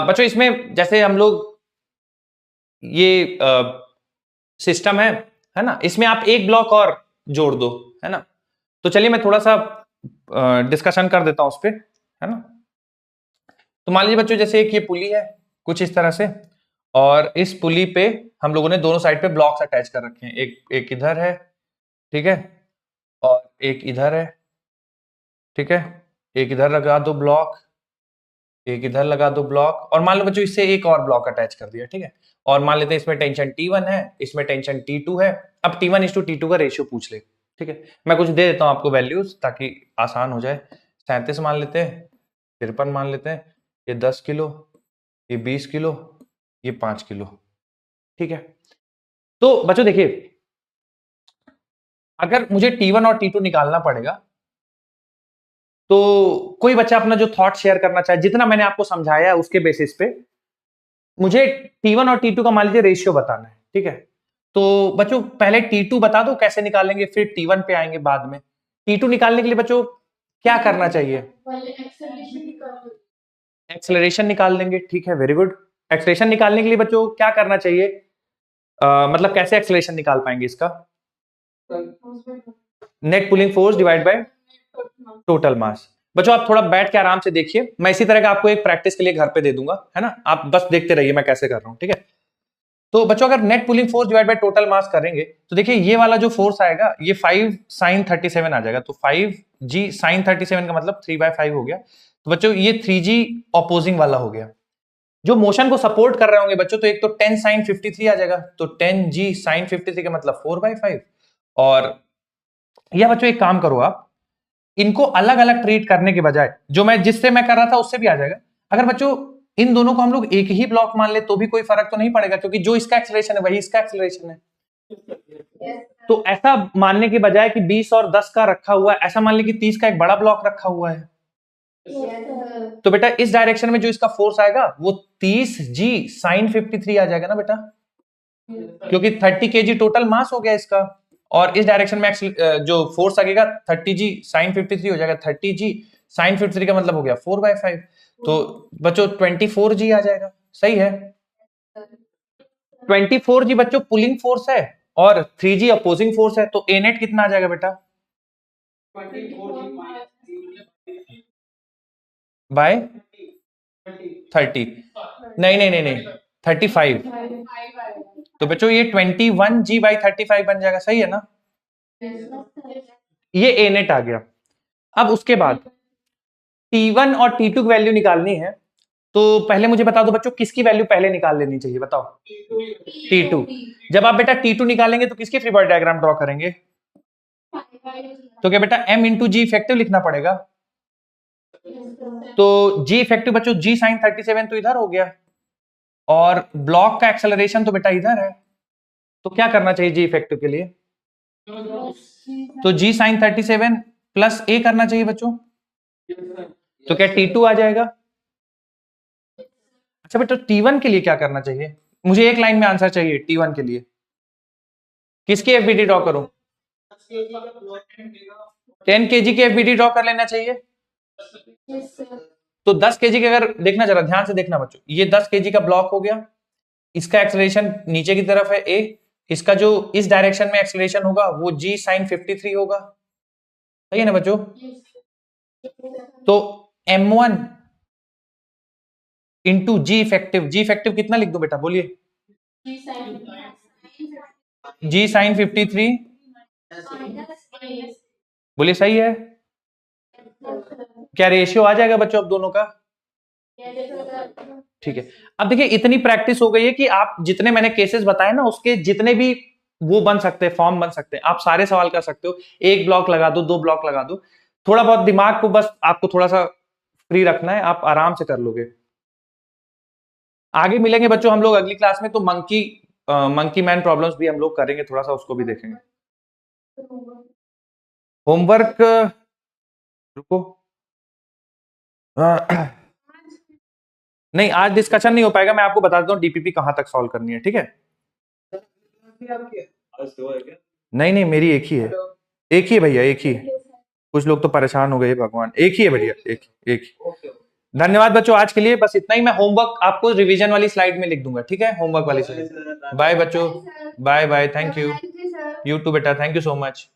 बच्चों इसमें जैसे हम लोग ये सिस्टम है ना, इसमें आप एक ब्लॉक और जोड़ दो, है ना। तो चलिए मैं थोड़ा सा डिस्कशन कर देता हूं उस पर, है ना। तो मान लीजिए बच्चों जैसे एक ये पुली है कुछ इस तरह से, और इस पुली पे हम लोगों ने दोनों साइड पे ब्लॉक्स अटैच कर रखे हैं, एक इधर है, ठीक है, और एक इधर है, ठीक है। एक इधर लगा दो ब्लॉक, एक इधर लगा दो ब्लॉक, और मान लो बच्चों इससे एक और ब्लॉक अटैच कर दिया, ठीक है। और मान लेते हैं इसमें टेंशन T1 है, इसमें टेंशन T2 है। अब T1:T2 का रेशियो पूछ ले, ठीक है। मैं कुछ दे देता हूं आपको वैल्यूज ताकि आसान हो जाए। 37 मान लेते हैं, 53 मान लेते हैं, ये 10 किलो, ये 20 किलो, ये 5 किलो, ठीक है। तो बच्चों देखिए, अगर मुझे T1 और T2 निकालना पड़ेगा तो कोई बच्चा अपना जो थॉट शेयर करना चाहे, जितना मैंने आपको समझाया है उसके बेसिस पे मुझे T1 और T2 का मान लीजिए रेशियो बताना है, ठीक है। तो बच्चों पहले T2 बता दो कैसे निकालेंगे, फिर T1 पे आएंगे बाद में। T2 निकालने के लिए बच्चों क्या करना चाहिए? एक्सेलरेशन निकाल लेंगे, ठीक है, वेरी गुड। एक्सेलरेशन निकालने के लिए बच्चों क्या करना चाहिए? मतलब कैसे एक्सेलरेशन निकाल पाएंगे इसका? Net pulling force divide by total मास। बच्चों आप थोड़ा बैठ के आराम से देखिए, मैं इसी तरह का आपको एक प्रैक्टिस के लिए घर पे दे दूंगा, है ना। आप बस देखते रहिए मैं कैसे कर रहा हूं, ठीक है। तो बच्चों अगर net pulling force divide by total मास करेंगे तो देखिए ये वाला जो फोर्स आएगा ये 5 sin 37 आ जाएगा। तो 5g sin 37 का मतलब 3/5 हो गया। तो बच्चों ये 3g ऑपोजिंग वाला हो गया। जो मोशन को सपोर्ट कर रहे होंगे बच्चों, तो एक तो 10 sin 53 आ जाएगा, तो 10g sin 53 का मतलब 4/5। और यह बच्चों एक काम करो, आप इनको अलग अलग ट्रीट करने के बजाय जो मैं जिससे मैं कर रहा था उससे भी आ जाएगा। अगर बच्चों इन दोनों को हम लोग एक ही ब्लॉक मान ले तो भी कोई फर्क तो नहीं पड़ेगा, क्योंकि जो इसका एक्सेलरेशन है वही इसका एक्सेलरेशन है। तो ऐसा मानने के बजाय कि 20 और 10 का रखा हुआ है, ऐसा मान ले कि 30 का एक बड़ा ब्लॉक रखा हुआ है। तो बेटा इस डायरेक्शन में जो इसका फोर्स आएगा वो 30g sin 53 आ जाएगा ना बेटा, क्योंकि 30 kg टोटल मास हो गया इसका, और इस डायरेक्शन में जो फोर्स लगेगा 30g sin 53 हो जाएगा। 30g sin 53 का मतलब हो गया 4/5, तो बच्चों 24g आ जाएगा। सही है, 24g बच्चों पुलिंग फोर्स है और 3g अपोजिंग फोर्स है, तो A नेट कितना आ जाएगा बेटा? बाय 30, नहीं 35। तो बच्चों ये 21g/35 बन जाएगा। सही है ना, ये A नेट आ गया। अब उसके बाद T1 और T2 की वैल्यू निकालनी है, तो पहले मुझे बता दो बच्चों किसकी वैल्यू पहले निकाल लेनी चाहिए, बताओ। T2। जब आप बेटा T2 निकालेंगे तो किसकी फ्री बॉडी डायग्राम ड्रॉ करेंगे? तो क्या बेटा M इंटू जी इफेक्टिव लिखना पड़ेगा। तो G इफेक्टिव बच्चों G sin 37 तो इधर हो गया, और ब्लॉक का एक्सेलरेशन तो बेटा इधर है, तो क्या करना चाहिए G इफेक्टिव के लिए? तो G sin 37 प्लस A करना चाहिए बच्चों, तो क्या T2 आ जाएगा? अच्छा बेटा T1 के लिए क्या करना चाहिए? मुझे एक लाइन में आंसर चाहिए T1 के लिए। किसकी एफबीडी ड्रॉ करूं? 10 kg की एफबीडी ड्रॉ कर लेना चाहिए। तो 10 kg के, अगर देखना जरा ध्यान से देखना बच्चों, ये 10 kg का ब्लॉक हो गया, इसका एक्सेलरेशन नीचे की तरफ है A, इसका जो इस डायरेक्शन में एक्सेलरेशन होगा वो G sin 53 होगा। सही है ना बच्चों? तो M1 इंटू G इफेक्टिव कितना लिख दूं बेटा, बोलिए। G sin 53, बोलिए सही है। क्या रेशियो आ जाएगा बच्चों अब दोनों का? ठीक है। अब देखिए इतनी प्रैक्टिस हो गई है कि आप जितने मैंने केसेस बताए ना, उसके जितने भी वो बन सकते हैं, फॉर्म बन सकते हैं, आप सारे सवाल कर सकते हो। एक ब्लॉक लगा दो, 2 ब्लॉक लगा दो, थोड़ा बहुत दिमाग को बस आपको थोड़ा सा फ्री रखना है, आप आराम से कर लोगे। आगे मिलेंगे बच्चों हम लोग अगली क्लास में, तो मंकी मैन प्रॉब्लम्स भी हम लोग करेंगे, थोड़ा सा उसको भी देखेंगे। होमवर्क रुको, नहीं आज डिस्कशन नहीं हो पाएगा, मैं आपको बता देता हूँ डीपीपी कहां तक सॉल्व करनी है, ठीक है। नहीं मेरी एक ही है भैया, एक ही है। कुछ लोग तो परेशान हो गए भगवान, एक ही है भैया, एक ही। धन्यवाद बच्चों आज के लिए, बस इतना ही। मैं होमवर्क आपको रिवीजन वाली स्लाइड में लिख दूंगा, ठीक है, होमवर्क वाली स्लाइड। बाय बच्चों, bye, thank you. You too बेटा, थैंक यू सो मच।